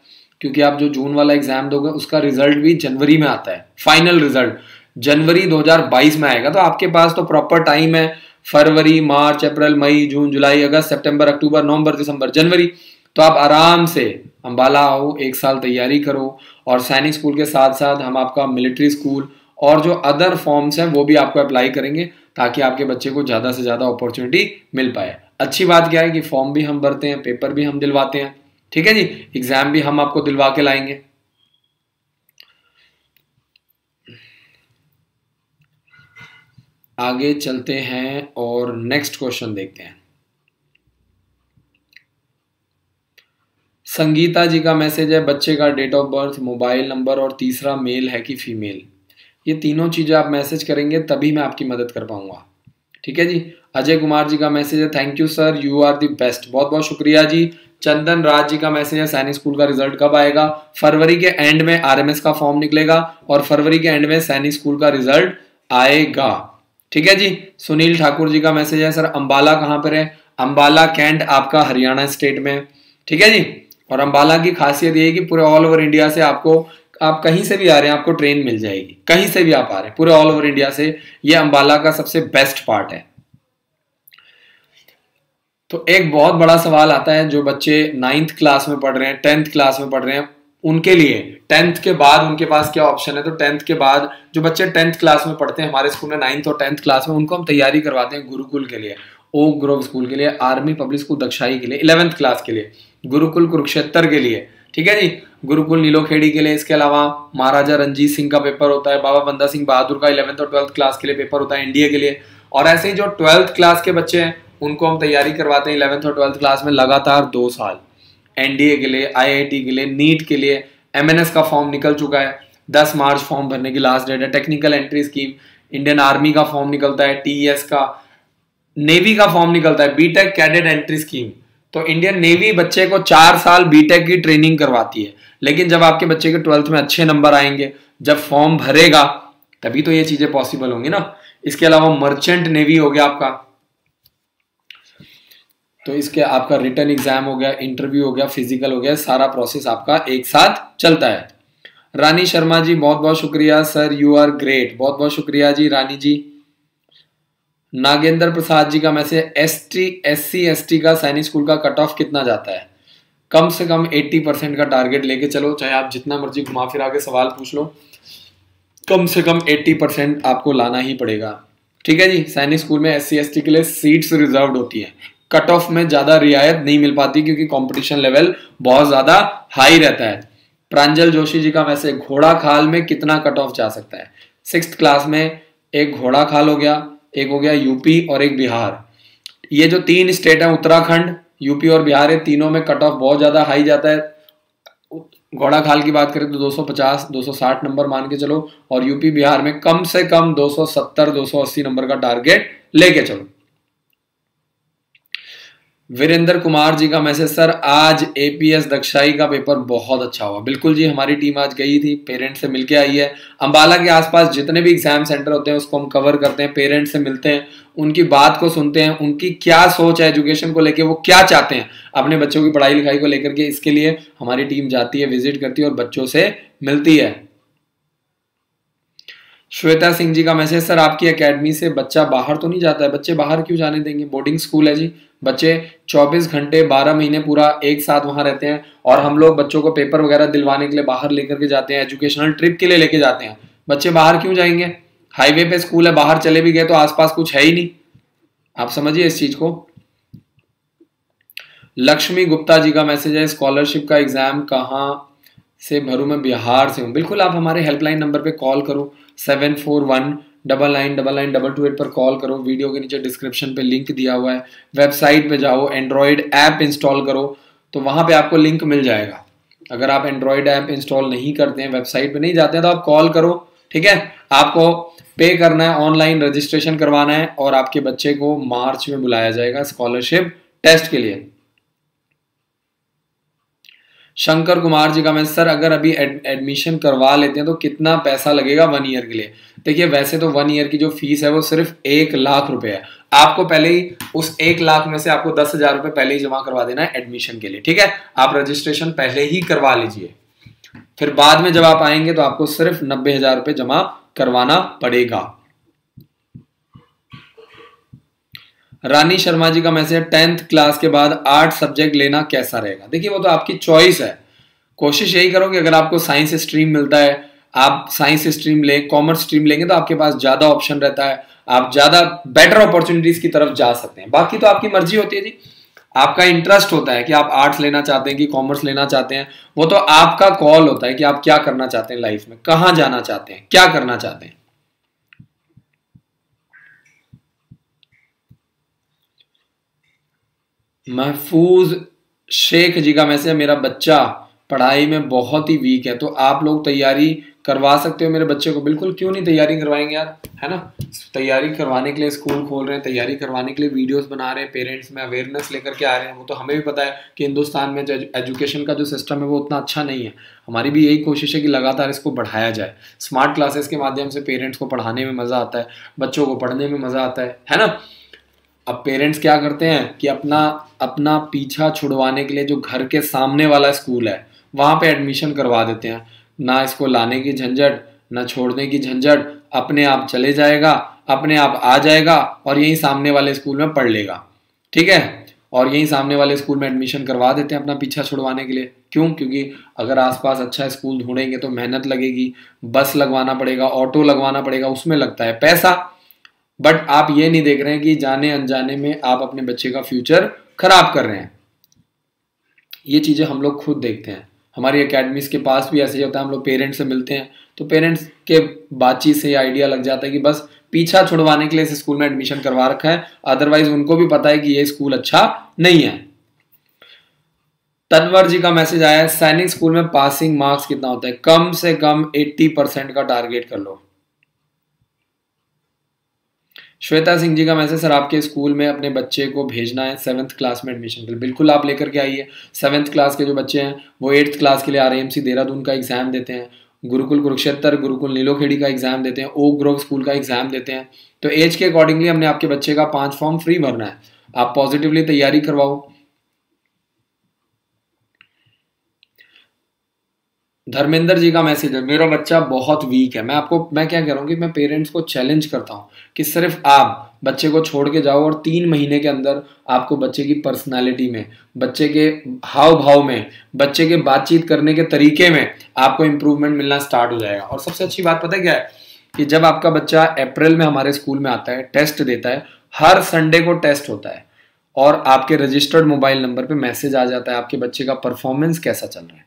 क्योंकि आप जो जून वाला एग्जाम दोगे उसका रिजल्ट भी जनवरी में आता है। फाइनल रिजल्ट जनवरी 2022 में आएगा। तो आपके पास तो प्रॉपर टाइम है, फरवरी, मार्च, अप्रैल, मई, जून, जुलाई, अगस्त, सितंबर, अक्टूबर, नवंबर, दिसंबर, जनवरी। तो आप आराम से अंबाला आओ, 1 साल तैयारी करो, और सैनिक स्कूल के साथ साथ हम आपका मिलिट्री स्कूल और जो अदर फॉर्म्स हैं वो भी आपको अप्लाई करेंगे, ताकि आपके बच्चे को ज़्यादा से ज़्यादा अपॉर्चुनिटी मिल पाए। अच्छी बात क्या है कि फॉर्म भी हम भरते हैं, पेपर भी हम दिलवाते हैं, ठीक है जी, एग्जाम भी हम आपको दिलवा के लाएंगे। आगे चलते हैं और नेक्स्ट क्वेश्चन देखते हैं। संगीता जी का मैसेज है, बच्चे का date of birth, mobile number और तीसरा मेल है कि फीमेल। ये तीनों चीजें आप मैसेज करेंगे तभी मैं आपकी मदद कर पाऊंगा, ठीक है जी। अजय कुमार जी का मैसेज है, thank you sir, you are the best. बहुत बहुत शुक्रिया जी। चंदन राज जी का मैसेज है, सैनिक स्कूल का रिजल्ट कब आएगा? फरवरी के एंड में RMS का फॉर्म निकलेगा और फरवरी के एंड में सैनिक स्कूल का रिजल्ट आएगा, ठीक है जी। सुनील ठाकुर जी का मैसेज है, सर अंबाला कहाँ पर है? अंबाला कैंट आपका हरियाणा स्टेट में, ठीक है जी। और अंबाला की खासियत ये है कि पूरे ऑल ओवर इंडिया से आपको, आप कहीं से भी आ रहे हैं आपको ट्रेन मिल जाएगी, कहीं से भी आप आ रहे हैं पूरे ऑल ओवर इंडिया से। ये अंबाला का सबसे बेस्ट पार्ट है। तो एक बहुत बड़ा सवाल आता है, जो बच्चे 9th क्लास में पढ़ रहे हैं, 10th क्लास में पढ़ रहे हैं, उनके लिए 10th के बाद उनके पास क्या ऑप्शन है? तो 10th के बाद जो बच्चे 10th क्लास में पढ़ते हैं हमारे स्कूल में, 9th और 10th क्लास में, उनको हम तैयारी करवाते हैं गुरुकुल के लिए, ओक ग्रोव स्कूल के लिए, आर्मी पब्लिक स्कूल दक्षाई के लिए, 11th क्लास के लिए, गुरुकुल कुरुक्षेत्र के लिए, ठीक है जी, गुरुकुल नीलोखेड़ी के लिए। इसके अलावा महाराजा रंजीत सिंह का पेपर होता है, बाबा बंदा सिंह बहादुर का 11th और 12th क्लास के लिए पेपर होता है, इंडिया के लिए। और ऐसे ही जो 12th क्लास के बच्चे हैं उनको हम तैयारी करवाते हैं 11th और 12th क्लास में लगातार 2 साल, NDA के लिए, IIT के लिए, नीट के लिए। MNS का फॉर्म निकल चुका है, 10 मार्च फॉर्म भरने की लास्ट डेट है। Technical entry scheme, Indian army का फॉर्म निकलता है, TES का, नेवी का फॉर्म निकलता है, बीटेक कैडेट एंट्री स्कीम। तो इंडियन नेवी बच्चे को 4 साल बीटेक की ट्रेनिंग करवाती है। लेकिन जब आपके बच्चे के 12th में अच्छे नंबर आएंगे, जब फॉर्म भरेगा, तभी तो ये चीजें पॉसिबल होंगी ना। इसके अलावा मर्चेंट नेवी हो गया आपका, तो इसके आपका रिटर्न एग्जाम हो गया, इंटरव्यू हो गया, फिजिकल हो गया, सारा प्रोसेस आपका एक साथ चलता है। रानी शर्मा जी बहुत बहुत शुक्रिया, सर यू आर ग्रेट। बहुत बहुत शुक्रिया जी रानी जी। नागेंद्र प्रसाद जी का मैसेज, SC ST का सैनिक स्कूल का कट ऑफ कितना जाता है? कम से कम 80% का टारगेट लेके चलो, चाहे आप जितना मर्जी घुमा फिरा के सवाल पूछ लो, कम से कम 80% आपको लाना ही पड़ेगा, ठीक है जी। सैनिक स्कूल में SC ST के लिए सीट्स रिजर्व्ड होती है, कट ऑफ में ज्यादा रियायत नहीं मिल पाती क्योंकि कंपटीशन लेवल बहुत ज्यादा हाई रहता है। प्रांजल जोशी जी का मैसेज, घोड़ा खाल में कितना कट ऑफ जा सकता है? 6th क्लास में एक घोड़ा खाल हो गया, एक हो गया यूपी और एक बिहार। ये जो 3 स्टेट है, उत्तराखंड, यूपी और बिहार, है तीनों में कट ऑफ बहुत ज्यादा हाई जाता है। घोड़ाखाल की बात करें तो 250 260 नंबर मान के चलो, और यूपी बिहार में कम से कम 270 280 नंबर का टारगेट लेके चलो। वीरेंद्र कुमार जी का मैसेज, सर आज एपीएस दक्षाई का पेपर बहुत अच्छा हुआ। बिल्कुल जी, हमारी टीम आज गई थी, पेरेंट्स से मिलके आई है। अंबाला के आसपास जितने भी एग्जाम सेंटर होते हैं उसको हम कवर करते हैं, पेरेंट्स से मिलते हैं, उनकी बात को सुनते हैं, उनकी क्या सोच है एजुकेशन को लेकर, वो क्या चाहते हैं अपने बच्चों की पढ़ाई लिखाई को लेकर के। इसके लिए हमारी टीम जाती है, विजिट करती है और बच्चों से मिलती है। श्वेता सिंह जी का मैसेज, सर आपकी एकेडमी से बच्चा बाहर तो नहीं जाता है? बच्चे बाहर क्यों जाने देंगे, बोर्डिंग स्कूल है जी। बच्चे 24 घंटे 12 महीने पूरा एक साथ वहां रहते हैं, और हम लोग बच्चों को पेपर वगैरह दिलवाने के लिए बाहर लेकर के जाते हैं, एजुकेशनल ट्रिप के लिए लेके जाते हैं। बच्चे बाहर क्यों जाएंगे? हाईवे पे स्कूल है, बाहर चले भी गए तो आसपास कुछ है ही नहीं। आप समझिए इस चीज को। लक्ष्मी गुप्ता जी का मैसेज है, स्कॉलरशिप का एग्जाम कहाँ से भरूं? मैं बिहार से हूं। बिल्कुल, आप हमारे हेल्पलाइन नंबर पे कॉल करो, 7419999228 पर कॉल करो। वीडियो के नीचे डिस्क्रिप्शन पे लिंक दिया हुआ है, वेबसाइट पे जाओ, एंड्रॉयड ऐप इंस्टॉल करो, तो वहां पे आपको लिंक मिल जाएगा। अगर आप एंड्रॉयड ऐप इंस्टॉल नहीं करते हैं, वेबसाइट पे नहीं जाते हैं, तो आप कॉल करो, ठीक है। आपको पे करना है, ऑनलाइन रजिस्ट्रेशन करवाना है, और आपके बच्चे को मार्च में बुलाया जाएगा स्कॉलरशिप टेस्ट के लिए। शंकर कुमार जी का मैसेज, सर अगर अभी एडमिशन करवा लेते हैं तो कितना पैसा लगेगा 1 ईयर के लिए? देखिए, वैसे तो 1 ईयर की जो फीस है वो सिर्फ 1 लाख रुपए है। आपको पहले ही उस 1 लाख में से आपको 10,000 रुपए पहले ही जमा करवा देना है एडमिशन के लिए, ठीक है। आप रजिस्ट्रेशन पहले ही करवा लीजिए, फिर बाद में जब आप आएंगे तो आपको सिर्फ 90,000 रुपए जमा करवाना पड़ेगा। रानी शर्मा जी का मैसेज, 10th क्लास के बाद आर्ट सब्जेक्ट लेना कैसा रहेगा? देखिए, वो तो आपकी चॉइस है। कोशिश यही करो कि अगर आपको साइंस स्ट्रीम मिलता है, आप साइंस स्ट्रीम लें, कॉमर्स स्ट्रीम लेंगे तो आपके पास ज्यादा ऑप्शन रहता है, आप ज्यादा बेटर अपॉर्चुनिटीज की तरफ जा सकते हैं। बाकी तो आपकी मर्जी होती है जी, आपका इंटरेस्ट होता है कि आप आर्ट्स लेना चाहते हैं कि कॉमर्स लेना चाहते हैं, वो तो आपका कॉल होता है कि आप क्या करना चाहते हैं लाइफ में, कहां जाना चाहते हैं, क्या करना चाहते हैं। महफूज शेख जी का मैसेज, मेरा बच्चा पढ़ाई में बहुत ही वीक है, तो आप लोग तैयारी करवा सकते हो मेरे बच्चे को? बिल्कुल, क्यों नहीं तैयारी करवाएंगे यार, है ना। तैयारी करवाने के लिए स्कूल खोल रहे हैं, तैयारी करवाने के लिए वीडियोस बना रहे हैं, पेरेंट्स में अवेयरनेस लेकर के आ रहे हैं। वो तो हमें भी पता है कि हिंदुस्तान में जो एजुकेशन का जो सिस्टम है वो उतना अच्छा नहीं है। हमारी भी यही कोशिश है कि लगातार इसको बढ़ाया जाए। स्मार्ट क्लासेस के माध्यम से पेरेंट्स को पढ़ाने में मजा आता है, बच्चों को पढ़ने में मजा आता है ना। अब पेरेंट्स क्या करते हैं कि अपना अपना पीछा छुड़वाने के लिए जो घर के सामने वाला स्कूल है वहां पे एडमिशन करवा देते हैं, ना इसको लाने की झंझट, ना छोड़ने की झंझट, अपने आप चले जाएगा, अपने आप आ जाएगा और यहीं सामने वाले स्कूल में पढ़ लेगा, ठीक है। और यहीं सामने वाले स्कूल में एडमिशन करवा देते हैं अपना पीछा छुड़वाने के लिए। क्यों? क्योंकि अगर आसपास अच्छा स्कूल ढूंढेंगे तो मेहनत लगेगी, बस लगवाना पड़ेगा, ऑटो लगवाना पड़ेगा, उसमें लगता है पैसा। बट आप ये नहीं देख रहे हैं कि जाने अनजाने में आप अपने बच्चे का फ्यूचर खराब कर रहे हैं। ये चीजें हम लोग खुद देखते हैं, हमारी एकेडमीज के पास भी ऐसे ही होता है। हम लोग पेरेंट्स से मिलते हैं तो पेरेंट्स के बातचीत से आइडिया लग जाता है कि बस पीछा छुड़वाने के लिए इस स्कूल में एडमिशन करवा रखा है, अदरवाइज उनको भी पता है कि ये स्कूल अच्छा नहीं है। तनवर जी का मैसेज आया है, सैनिक स्कूल में पासिंग मार्क्स कितना होता है? कम से कम 80% का टारगेट कर लो। श्वेता सिंह जी का मैसेज, सर आपके स्कूल में अपने बच्चे को भेजना है 7th क्लास में एडमिशन के लिए। बिल्कुल, आप लेकर के आइए। 7th क्लास के जो बच्चे हैं वो 8th क्लास के लिए RAMC देहरादून का एग्जाम देते हैं, गुरुकुल कुरुक्षेत्र, गुरुकुल नीलोखेड़ी का एग्जाम देते हैं, ओक ग्रोव स्कूल का एग्जाम देते हैं। तो एज के अकॉर्डिंगली हमने आपके बच्चे का 5 फॉर्म फ्री भरना है। आप पॉजिटिवली तैयारी करवाओ। धर्मेंद्र जी का मैसेज है, मेरा बच्चा बहुत वीक है। मैं क्या कह रहा हूँ कि मैं पेरेंट्स को चैलेंज करता हूँ कि सिर्फ आप बच्चे को छोड़ के जाओ और 3 महीने के अंदर आपको बच्चे की पर्सनालिटी में, बच्चे के हाव भाव में, बच्चे के बातचीत करने के तरीके में आपको इंप्रूवमेंट मिलना स्टार्ट हो जाएगा। और सबसे अच्छी बात पता है क्या है कि जब आपका बच्चा अप्रैल में हमारे स्कूल में आता है, टेस्ट देता है, हर संडे को टेस्ट होता है और आपके रजिस्टर्ड मोबाइल नंबर पे मैसेज आ जाता है आपके बच्चे का परफॉर्मेंस कैसा चल रहा है।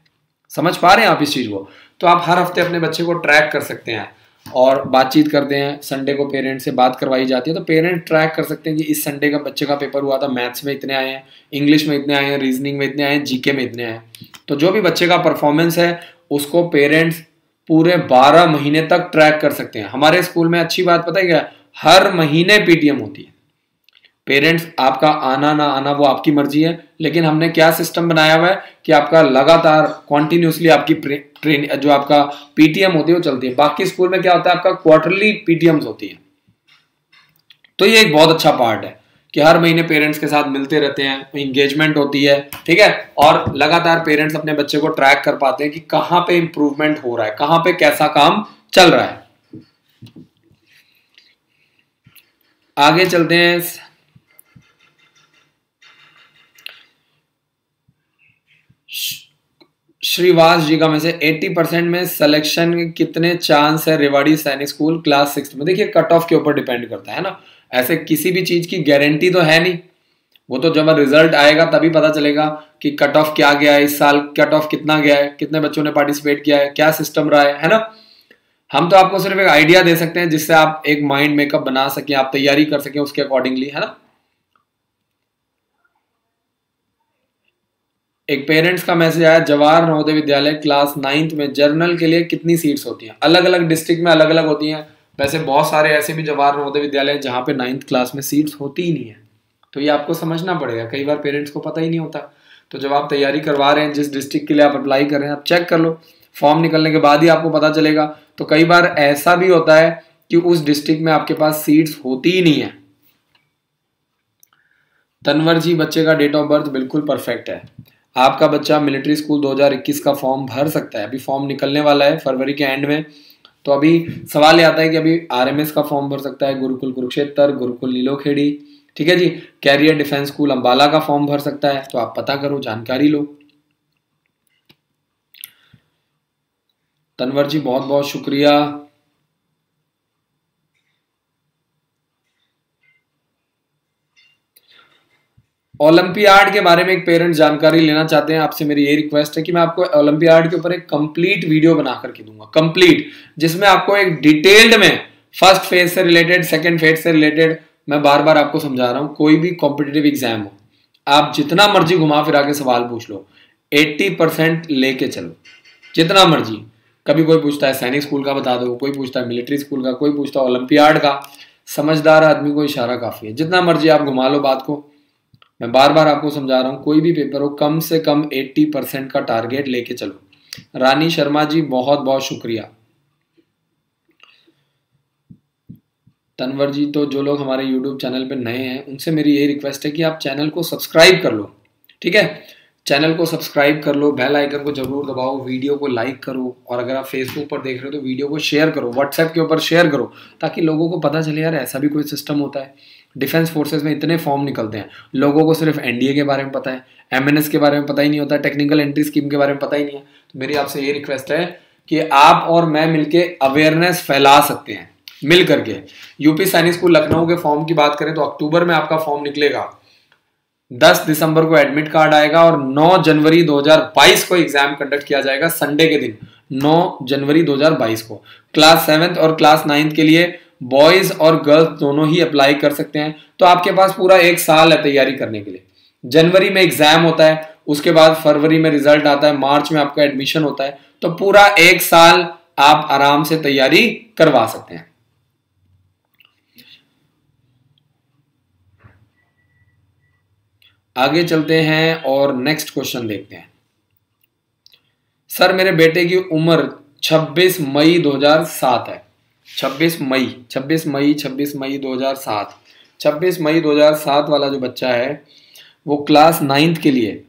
समझ पा रहे हैं आप इस चीज को? तो आप हर हफ्ते अपने बच्चे को ट्रैक कर सकते हैं। और बातचीत करते हैं। संडे को पेरेंट से बात करवाई जाती है, तो पेरेंट ट्रैक कर सकते हैं कि इस संडे का बच्चे का पेपर हुआ था, मैथ्स में इतने आए हैं, इंग्लिश में इतने आए हैं, रीजनिंग में इतने आए हैं, जीके में इतने आए हैं। तो जो भी बच्चे का परफॉर्मेंस है उसको पेरेंट्स पूरे 12 महीने तक ट्रैक कर सकते हैं। हमारे स्कूल में अच्छी बात पता है क्या, हर महीने पीटीएम होती है। पेरेंट्स आपका आना ना आना वो आपकी मर्जी है, लेकिन हमने क्या सिस्टम बनाया हुआ है कि आपका लगातार कॉन्टिन्यूसली आपकी ट्रेन जो आपका पीटीएम होती है वो चलती है। बाकी स्कूल में क्या होता है, आपका क्वार्टरली पीटीएम्स होती है। तो ये एक बहुत अच्छा पार्ट है कि हर महीने पेरेंट्स के साथ मिलते रहते हैं, इंगेजमेंट होती है, ठीक है, और लगातार पेरेंट्स अपने बच्चे को ट्रैक कर पाते हैं कि कहां पे इंप्रूवमेंट हो रहा है, कहां पे कैसा काम चल रहा है। आगे चलते हैं। श्रीवास जी का मैसेज 80% में सिलेक्शन के कितने चांस है रेवाड़ी सैनिक स्कूल क्लास 6 में? देखिए कट ऑफ के ऊपर डिपेंड करता है ना, ऐसे किसी भी चीज की गारंटी तो है नहीं, वो तो जब रिजल्ट आएगा तभी पता चलेगा कि कट ऑफ क्या गया है, इस साल कट ऑफ कितना गया है, कितने बच्चों ने पार्टिसिपेट किया है, क्या सिस्टम रहा है ना। हम तो आपको सिर्फ एक आइडिया दे सकते हैं जिससे आप एक माइंड मेकअप बना सकें, आप तैयारी कर सकें उसके अकॉर्डिंगली, है ना। एक पेरेंट्स का मैसेज आया, जवाहर नवोदय विद्यालय क्लास 9th में जर्नल के लिए कितनी सीट्स होती हैं? अलग अलग डिस्ट्रिक्ट में अलग अलग होती हैं। वैसे बहुत सारे ऐसे भी जवाहर नवोदय विद्यालय जहाँ पे 9th क्लास में सीट्स होती ही नहीं है, तो ये आपको समझना पड़ेगा। कई बार पेरेंट्स को पता ही नहीं होता, तो जब आप तैयारी करवा रहे हैं, जिस डिस्ट्रिक्ट के लिए आप अप्लाई कर रहे हैं, आप चेक कर लो, फॉर्म निकलने के बाद ही आपको पता चलेगा। तो कई बार ऐसा भी होता है कि उस डिस्ट्रिक्ट में आपके पास सीट्स होती ही नहीं है। तनवर जी, बच्चे का डेट ऑफ बर्थ बिल्कुल परफेक्ट है। आपका बच्चा मिलिट्री स्कूल 2021 का फॉर्म भर सकता है, अभी फॉर्म निकलने वाला है फरवरी के एंड में। तो अभी सवाल ये आता है कि अभी आरएमएस का फॉर्म भर सकता है, गुरुकुल कुरुक्षेत्र, गुरुकुल नीलोखेड़ी, ठीक है जी, कैरियर डिफेंस स्कूल अंबाला का फॉर्म भर सकता है। तो आप पता करो, जानकारी लो। तनवर जी बहुत बहुत शुक्रिया। ओलंपियाड के बारे में एक पेरेंट जानकारी लेना चाहते हैं, आपसे मेरी ये रिक्वेस्ट है कि मैं आपको ओलंपियाड के ऊपर एक कंप्लीट वीडियो बना करके दूंगा, कंप्लीट, जिसमें आपको एक डिटेल्ड में फर्स्ट फेज से रिलेटेड, सेकंड फेज से रिलेटेड, मैं बार बार आपको समझा रहा हूं, कोई भी कॉम्पिटिटिव एग्जाम हो, आप जितना मर्जी घुमा फिरा के सवाल पूछ लो, 80% लेके चलो, जितना मर्जी। कभी कोई पूछता है सैनिक स्कूल का बता दो, कोई पूछता है मिलिट्री स्कूल का, कोई पूछता है ओलंपियाड का। समझदार आदमी को इशारा काफी है, जितना मर्जी आप घुमा लो बात को। मैं बार बार आपको समझा रहा हूं, कोई भी पेपर हो कम से कम 80% का टारगेट लेके चलो। रानी शर्मा जी बहुत बहुत शुक्रिया। तनवर जी, तो जो लोग हमारे YouTube चैनल पे नए हैं उनसे मेरी ये रिक्वेस्ट है कि आप चैनल को सब्सक्राइब कर लो, ठीक है, चैनल को सब्सक्राइब कर लो, बेल आइकन को जरूर दबाओ, वीडियो को लाइक करो, और अगर आप फेसबुक पर देख रहे हो तो वीडियो को शेयर करो, व्हाट्सएप के ऊपर शेयर करो, ताकि लोगों को पता चले यार ऐसा भी कोई सिस्टम होता है। डिफेंस फोर्सेस में इतने फॉर्म निकलते हैं, लोगों को सिर्फ एनडीए के बारे में पता है, एमएनएस के बारे में पता ही नहीं होता, टेक्निकल एंट्री स्कीम के बारे में पता ही नहीं है। तो मेरी आपसे ये रिक्वेस्ट है कि आप और मैं मिलके अवेयरनेस फैला सकते हैं मिल करके। यूपी सैनिक स्कूल लखनऊ के फॉर्म की बात करें तो अक्टूबर में आपका फॉर्म निकलेगा, 10 दिसंबर को एडमिट कार्ड आएगा और 9 जनवरी 2022 को एग्जाम कंडक्ट किया जाएगा, संडे के दिन 9 जनवरी 2022 को। क्लास 7th और क्लास 9th के लिए बॉयज और गर्ल्स दोनों ही अप्लाई कर सकते हैं। तो आपके पास पूरा 1 साल है तैयारी करने के लिए। जनवरी में एग्जाम होता है, उसके बाद फरवरी में रिजल्ट आता है, मार्च में आपका एडमिशन होता है, तो पूरा 1 साल आप आराम से तैयारी करवा सकते हैं। आगे चलते हैं और नेक्स्ट क्वेश्चन देखते हैं। सर मेरे बेटे की उम्र 26 मई 2007 है। 26 मई 2007 26 मई 2007 वाला जो बच्चा है वो क्लास 9th के लिए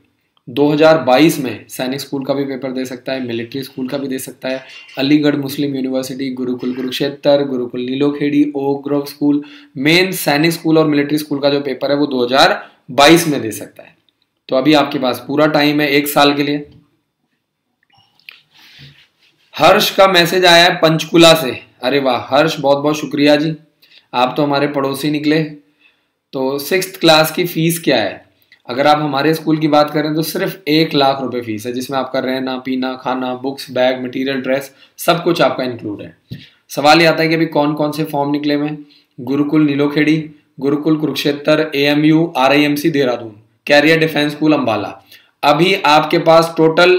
2022 में सैनिक स्कूल का भी पेपर दे सकता है, मिलिट्री स्कूल का भी दे सकता है, Aligarh Muslim University, Gurukul Kurukshetra, Gurukul Nilokheri, Oak Grove school, main Sainik school और मिलिट्री स्कूल का जो पेपर है वो 2022 में दे सकता है। तो अभी आपके पास पूरा टाइम है 1 साल के लिए। हर्ष का मैसेज आया है पंचकुला से। अरे वाह हर्ष, बहुत बहुत शुक्रिया जी, आप तो हमारे पड़ोसी निकले। तो 6th क्लास की फीस क्या है? अगर आप हमारे स्कूल की बात करें तो सिर्फ 1 लाख रुपए फीस है, जिसमें आपका रहना पीना खाना बुक्स बैग मटेरियल ड्रेस सब कुछ आपका इंक्लूड है। सवाल ये आता है कि अभी कौन कौन से फॉर्म निकले हुए हैं। Gurukul Nilokheri, Gurukul Kurukshetra, AMU, RIMC Dehradun, career defence school Ambala. अभी आपके पास टोटल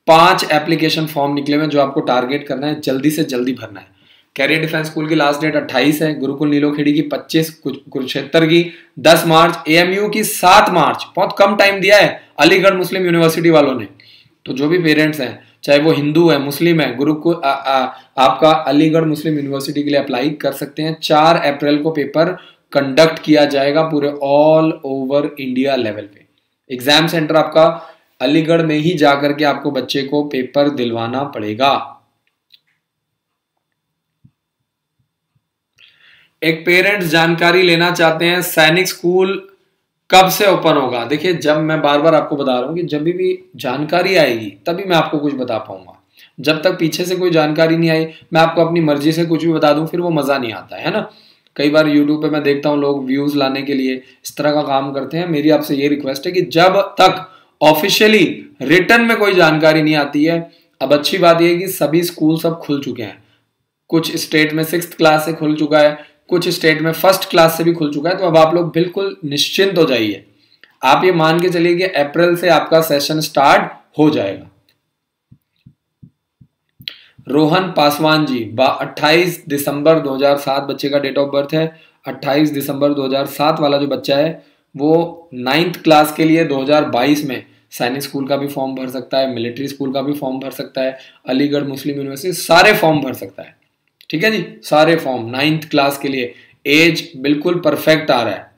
5 एप्लीकेशन फॉर्म निकले हुए हैं जो आपको टारगेट करना है, जल्दी से जल्दी भरना है। कैरियर डिफेंस स्कूल की लास्ट डेट 28 है, गुरुकुल नीलोखेड़ी की 25, कुरुक्षेत्र की 10 मार्च, AMU की 7 मार्च। बहुत कम टाइम दिया है अलीगढ़ मुस्लिम यूनिवर्सिटी वालों ने। तो जो भी पेरेंट्स हैं, चाहे वो हिंदू है, मुस्लिम है, गुरुकुल आपका अलीगढ़ मुस्लिम यूनिवर्सिटी के लिए अप्लाई कर सकते हैं। 4 अप्रैल को पेपर कंडक्ट किया जाएगा पूरे ऑल ओवर इंडिया लेवल पे। एग्जाम सेंटर आपका अलीगढ़ में ही जाकर के आपको बच्चे को पेपर दिलवाना पड़ेगा। एक पेरेंट्स जानकारी लेना चाहते हैं सैनिक स्कूल कब से ओपन होगा। देखिए, जब मैं बार बार आपको बता रहा हूं कि जब भी जानकारी आएगी तभी मैं आपको कुछ बता पाऊंगा। जब तक पीछे से कोई जानकारी नहीं आई, मैं आपको अपनी मर्जी से कुछ भी बता दूं, फिर वो मजा नहीं आता है ना। कई बार यूट्यूब पे मैं देखता हूं लोग व्यूज लाने के लिए इस तरह का काम करते हैं। मेरी आपसे ये रिक्वेस्ट है कि जब तक ऑफिशियली रिटर्न में कोई जानकारी नहीं आती है, अब अच्छी बात यह है कि सभी स्कूल सब खुल चुके हैं। कुछ स्टेट में 6th क्लास से खुल चुका है, कुछ स्टेट में 1st क्लास से भी खुल चुका है। तो अब आप लोग बिल्कुल निश्चिंत हो जाइए। आप ये मान के चलिए कि अप्रैल से आपका सेशन स्टार्ट हो जाएगा। रोहन पासवान जी, 28 दिसंबर 2007 बच्चे का डेट ऑफ बर्थ है। 28 दिसंबर 2007 वाला जो बच्चा है वो 9th क्लास के लिए 2022 में सैनिक स्कूल का भी फॉर्म भर सकता है, मिलिट्री स्कूल का भी फॉर्म भर सकता है, अलीगढ़ मुस्लिम यूनिवर्सिटी सारे फॉर्म भर सकता है। ठीक है जी, सारे फॉर्म 9th क्लास के लिए। एज बिल्कुल परफेक्ट आ रहा है।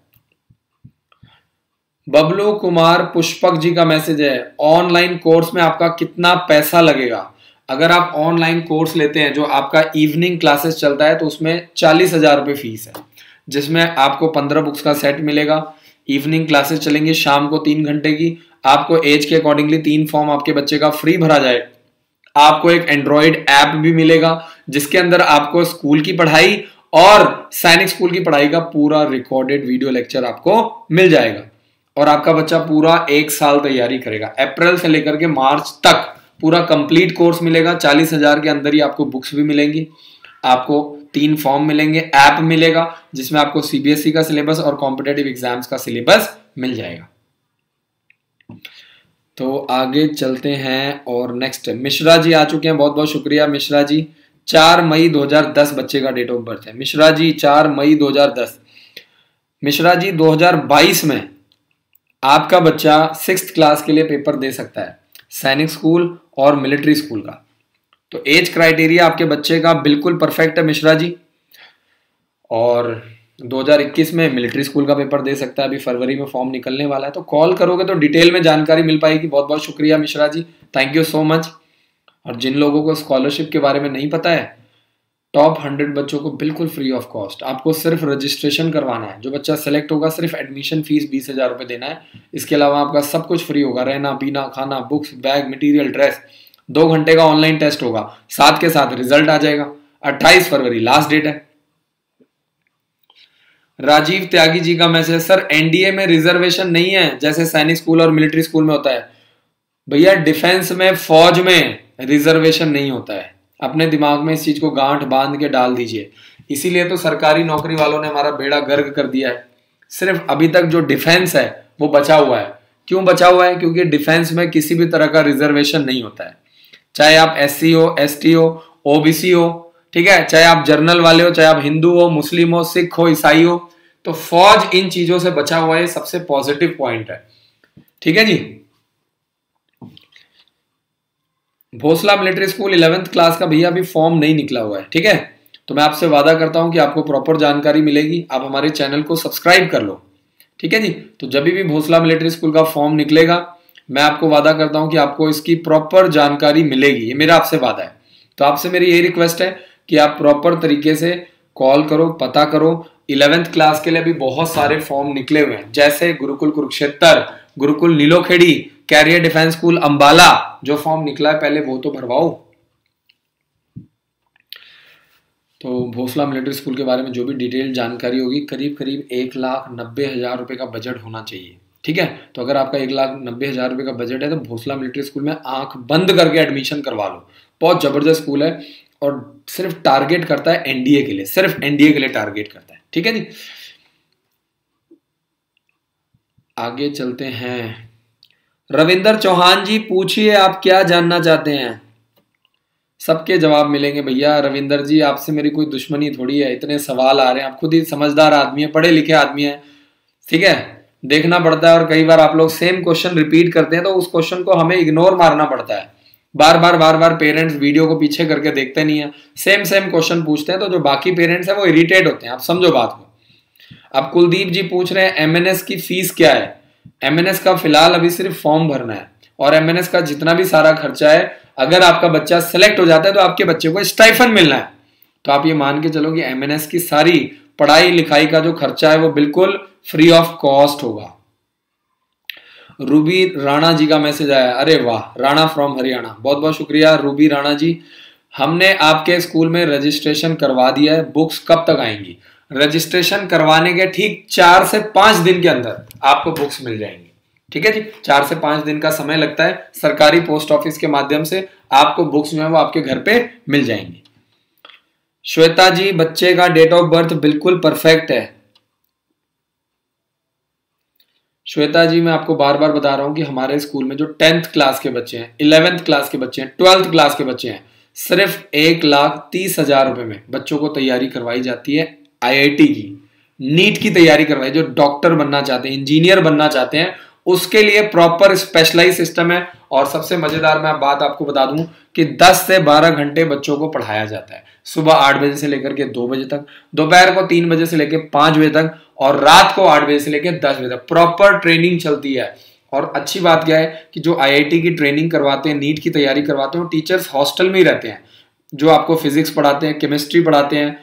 बबलू कुमार पुष्पक जी का मैसेज है, ऑनलाइन कोर्स में आपका कितना पैसा लगेगा। अगर आप ऑनलाइन कोर्स लेते हैं जो आपका इवनिंग क्लासेस चलता है तो उसमें 40,000 रुपये फीस है, जिसमें आपको 15 बुक्स का सेट मिलेगा। इवनिंग क्लासेस चलेंगे शाम को 3 घंटे की। आपको एज के अकॉर्डिंगली 3 फॉर्म आपके बच्चे का फ्री भरा जाए। आपको एक एंड्रॉइड ऐप भी मिलेगा जिसके अंदर आपको स्कूल की पढ़ाई और सैनिक स्कूल की पढ़ाई का पूरा रिकॉर्डेड वीडियो लेक्चर आपको मिल जाएगा। और आपका बच्चा पूरा 1 साल तैयारी करेगा। अप्रैल से लेकर के मार्च तक पूरा कंप्लीट कोर्स मिलेगा। 40,000 के अंदर ही आपको बुक्स भी मिलेंगी, आपको 3 फॉर्म मिलेंगे, ऐप मिलेगा जिसमें आपको CBSE का सिलेबस और कॉम्पिटेटिव एग्जाम्स का सिलेबस मिल जाएगा। तो आगे चलते हैं और नेक्स्ट मिश्रा जी आ चुके हैं। बहुत बहुत शुक्रिया मिश्रा जी। 4 मई 2010 बच्चे का डेट ऑफ बर्थ है। मिश्रा जी 4 मई 2010। मिश्रा जी 2022 में आपका बच्चा 6th क्लास के लिए पेपर दे सकता है, सैनिक स्कूल और मिलिट्री स्कूल का। तो एज क्राइटेरिया आपके बच्चे का बिल्कुल परफेक्ट है मिश्रा जी। और 2021 में मिलिट्री स्कूल का पेपर दे सकता है। अभी फरवरी में फॉर्म निकलने वाला है, तो कॉल करोगे तो डिटेल में जानकारी मिल पाएगी। बहुत बहुत शुक्रिया Mishra ji, thank you so much. और जिन लोगों को स्कॉलरशिप के बारे में नहीं पता है, टॉप 100 बच्चों को बिल्कुल फ्री ऑफ कॉस्ट आपको सिर्फ रजिस्ट्रेशन करवाना है। जो बच्चा सेलेक्ट होगा सिर्फ एडमिशन फीस 20,000 रुपये देना है। इसके अलावा आपका सब कुछ फ्री होगा, रहना पीना खाना, बुक्स बैग मटेरियल ड्रेस। 2 घंटे का ऑनलाइन टेस्ट होगा, साथ के साथ रिजल्ट आ जाएगा। 28 फरवरी लास्ट डेट है। राजीव त्यागी जी का मैसेज, सर एनडीए में रिजर्वेशन नहीं है जैसे सैनिक स्कूल और मिलिट्री स्कूल में होता है। भैया डिफेंस में, फौज में रिजर्वेशन नहीं होता है। अपने दिमाग में इस चीज को गांठ बांध के डाल दीजिए। इसीलिए तो सरकारी नौकरी वालों ने हमारा बेड़ा गर्क कर दिया है। सिर्फ अभी तक जो डिफेंस है वो बचा हुआ है। क्यों बचा हुआ है? क्योंकि डिफेंस में किसी भी तरह का रिजर्वेशन नहीं होता है। चाहे आप SC हो, ST हो, OBC हो, ठीक है, चाहे आप जर्नल वाले हो, चाहे आप हिंदू हो, मुस्लिम हो, सिख हो, ईसाई हो, तो फौज इन चीजों से बचा हुआ है। सबसे पॉजिटिव पॉइंट है। ठीक है जी। Bhosala military school 11th class का भैया अभी फॉर्म नहीं निकला हुआ है। ठीक है, तो मैं आपसे वादा करता हूं कि आपको प्रॉपर जानकारी मिलेगी। आप हमारे चैनल को सब्सक्राइब कर लो। ठीक है जी। तो जब भी भोसला मिलिट्री स्कूल का फॉर्म निकलेगा, मैं आपको वादा करता हूं कि आपको इसकी प्रॉपर जानकारी मिलेगी। ये मेरा आपसे वादा है। तो आपसे मेरी यही रिक्वेस्ट है कि आप प्रॉपर तरीके से कॉल करो, पता करो। 11th क्लास के लिए भी बहुत सारे फॉर्म निकले हुए हैं, जैसे Gurukul Kurukshetra, Gurukul Nilokheri, career defence school Ambala. जो फॉर्म निकला है पहले वो तो भरवाओ। तो भोसला मिलिट्री स्कूल के बारे में जो भी डिटेल जानकारी होगी, करीब करीब 1,90,000 रुपए का बजट होना चाहिए। ठीक है, तो अगर आपका 1,90,000 रुपए का बजट है तो भोसला मिलिट्री स्कूल में आंख बंद करके एडमिशन करवा लो। बहुत जबरदस्त स्कूल है और सिर्फ टारगेट करता है एनडीए के लिए, सिर्फ एनडीए के लिए टारगेट करता है। ठीक है जी, आगे चलते हैं। रविंदर चौहान जी पूछिए, आप क्या जानना चाहते हैं? सबके जवाब मिलेंगे भैया। रविंदर जी, आपसे मेरी कोई दुश्मनी थोड़ी है, इतने सवाल आ रहे हैं, आप खुद ही समझदार आदमी है, पढ़े लिखे आदमी है, ठीक है, देखना पड़ता है। और कई बार आप लोग सेम क्वेश्चन रिपीट करते हैं तो उस क्वेश्चन को हमें इग्नोर मारना पड़ता है। बार बार पेरेंट्स वीडियो को पीछे करके देखते नहीं है, सेम क्वेश्चन पूछते हैं, तो जो बाकी पेरेंट्स है वो इरिटेट होते हैं। आप समझो बात को। अब कुलदीप जी पूछ रहे हैं एमएनएस की फीस क्या है? एमएनएस का फिलहाल अभी सिर्फ फॉर्म भरना है, और एमएनएस का जितना भी सारा खर्चा है, अगर आपका बच्चा सेलेक्ट हो जाता है तो आपके बच्चे को स्टाइफन मिलना है। तो आप ये मान के चलो कि एमएनएस की सारी पढ़ाई लिखाई का जो खर्चा है वो बिल्कुल फ्री ऑफ कॉस्ट होगा। रूबी राणा जी का मैसेज आया, अरे वाह, राणा फ्रॉम हरियाणा, बहुत बहुत शुक्रिया रूबी राणा जी। हमने आपके स्कूल में रजिस्ट्रेशन करवा दिया है, बुक्स कब तक आएंगी? रजिस्ट्रेशन करवाने के ठीक 4 से 5 दिन के अंदर आपको बुक्स मिल जाएंगी। ठीक है जी, 4 से 5 दिन का समय लगता है, सरकारी पोस्ट ऑफिस के माध्यम से आपको बुक्स जो है वो आपके घर पे मिल जाएंगी। श्वेता जी, बच्चे का डेट ऑफ बर्थ बिल्कुल परफेक्ट है। श्वेता जी, मैं आपको बार बार बता रहा हूं कि हमारे स्कूल में जो 10th क्लास के बच्चे हैं, 11th क्लास के बच्चे हैं, 12th क्लास के बच्चे हैं, सिर्फ 1,30,000 रुपए में बच्चों को तैयारी करवाई जाती है। आईआईटी की, नीट की तैयारी करवाई, जो डॉक्टर बनना चाहते हैं, इंजीनियर बनना चाहते हैं, उसके लिए प्रॉपर स्पेशलाइज सिस्टम है। और सबसे मजेदार मैं बात आपको बता दूं कि 10 से 12 घंटे बच्चों को पढ़ाया जाता है, सुबह 8 बजे से लेकर के 2 बजे तक, दोपहर को 3 बजे से लेकर 5 बजे तक, और रात को 8 बजे से लेकर 10 बजे तक प्रॉपर ट्रेनिंग चलती है। और अच्छी बात क्या है कि जो आईआईटी की ट्रेनिंग करवाते हैं, नीट की तैयारी करवाते हैं, वो टीचर्स हॉस्टल में ही रहते हैं। जो आपको फिजिक्स पढ़ाते हैं, केमिस्ट्री पढ़ाते हैं,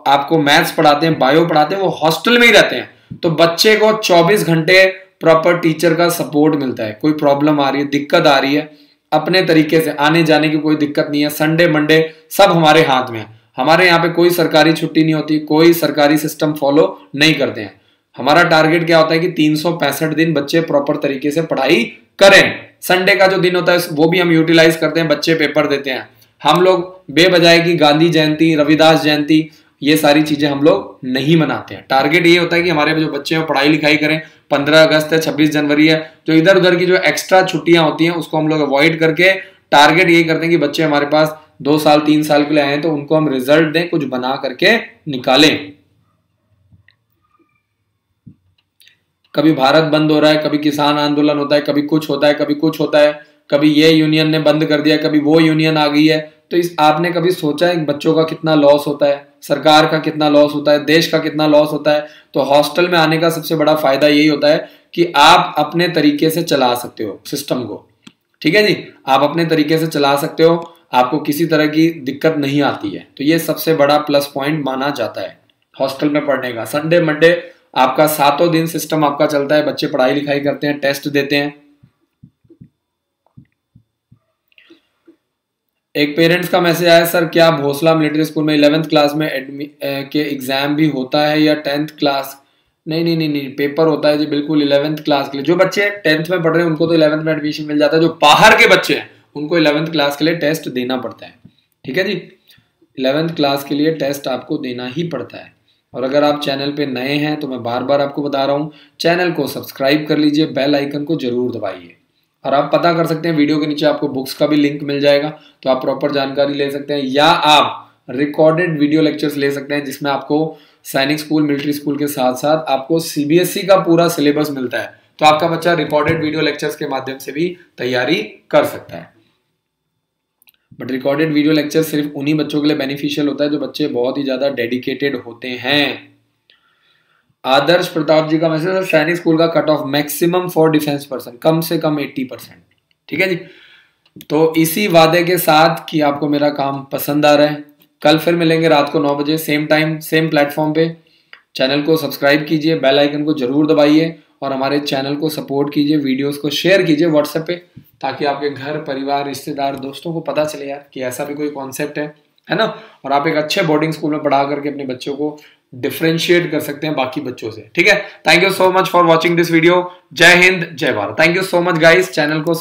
आपको मैथ्स पढ़ाते हैं, बायो पढ़ाते हैं, वो हॉस्टल में ही रहते हैं। तो बच्चे को 24 घंटे प्रॉपर टीचर का सपोर्ट मिलता है। कोई प्रॉब्लम आ रही है, दिक्कत आ रही है, अपने तरीके से आने जाने की कोई दिक्कत नहीं है। संडे मंडे सब हमारे हाथ में है। हमारे यहाँ पे कोई सरकारी छुट्टी नहीं होती, कोई सरकारी सिस्टम फॉलो नहीं करते हैं। हमारा टारगेट क्या होता है कि 365 दिन बच्चे प्रॉपर तरीके से पढ़ाई करें। संडे का जो दिन होता है वो भी हम यूटिलाइज करते हैं, बच्चे पेपर देते हैं। हम लोग बेबजाय की गांधी जयंती, रविदास जयंती, ये सारी चीजें हम लोग नहीं मनाते हैं। टारगेट ये होता है कि हमारे जो बच्चे हैं पढ़ाई लिखाई करें। 15 अगस्त है, 26 जनवरी है, जो इधर उधर की जो एक्स्ट्रा छुट्टियां होती हैं उसको हम लोग अवॉइड करके टारगेट यही करते हैं कि बच्चे हमारे पास 2 साल 3 साल के लिए आए तो उनको हम रिजल्ट दें, कुछ बना करके निकालें। कभी भारत बंद हो रहा है, कभी किसान आंदोलन होता है, कभी कुछ होता है, कभी कुछ होता है, कभी ये यूनियन ने बंद कर दिया, कभी वो यूनियन आ गई है। तो इस आपने कभी सोचा है बच्चों का कितना लॉस होता है, सरकार का कितना लॉस होता है, देश का कितना लॉस होता है? तो हॉस्टल में आने का सबसे बड़ा फायदा यही होता है कि आप अपने तरीके से चला सकते हो सिस्टम को। ठीक है जी, आप अपने तरीके से चला सकते हो, आपको किसी तरह की दिक्कत नहीं आती है। तो ये सबसे बड़ा प्लस पॉइंट माना जाता है हॉस्टल में पढ़ने का। संडे मंडे आपका 7 दिन सिस्टम आपका चलता है, बच्चे पढ़ाई लिखाई करते हैं, टेस्ट देते हैं। एक पेरेंट्स का मैसेज आया, सर क्या भोसला मिलिट्री स्कूल में 11th क्लास में के एग्जाम भी होता है या 10th क्लास? नहीं, पेपर होता है जी, बिल्कुल 11th क्लास के लिए। जो बच्चे 10th में पढ़ रहे हैं उनको तो 11th में एडमिशन मिल जाता है, जो बाहर के बच्चे हैं उनको 11th क्लास के लिए टेस्ट देना पड़ता है। ठीक है जी, 11th क्लास के लिए टेस्ट आपको देना ही पड़ता है। और अगर आप चैनल पे नए हैं तो मैं बार बार आपको बता रहा हूँ, चैनल को सब्सक्राइब कर लीजिए, बेल आइकन को जरूर दबाइए। और आप पता कर सकते हैं, वीडियो के नीचे आपको बुक्स का भी लिंक मिल जाएगा, तो आप प्रॉपर जानकारी ले सकते हैं, या आप रिकॉर्डेड वीडियो लेक्चर्स ले सकते हैं जिसमें आपको सैनिक स्कूल, मिलिट्री स्कूल के साथ साथ आपको सीबीएसई का पूरा सिलेबस मिलता है। तो आपका बच्चा रिकॉर्डेड वीडियो लेक्चर्स के माध्यम से भी तैयारी कर सकता है। बट रिकॉर्डेड वीडियो लेक्चर सिर्फ उन्हीं बच्चों के लिए बेनिफिशियल होता है जो बच्चे बहुत ही ज्यादा डेडिकेटेड होते हैं। आदर्श प्रताप जी का मैसेज है, सैनिक स्कूल का cut off maximum for defence person कम से कम 80%। ठीक है जी, तो इसी वादे के साथ कि आपको मेरा काम पसंद आ रहा है, कल फिर मिलेंगे रात को 9 बजे, सेम टाइम सेम प्लेटफॉर्म पे। चैनल को सब्सक्राइब कीजिए, बेल आइकन को जरूर दबाइए, और हमारे चैनल को सपोर्ट कीजिए, वीडियोस को शेयर कीजिए व्हाट्सएप पे, ताकि आपके घर परिवार रिश्तेदार दोस्तों को पता चले यार कि ऐसा भी कोई कॉन्सेप्ट है ना। और आप एक अच्छे बोर्डिंग स्कूल में पढ़ा करके अपने बच्चों को डिफरेंशिएट कर सकते हैं बाकी बच्चों से। ठीक है, thank you so much for watching this video. जय हिंद, जय Bharat. Thank you so much guys. Channel को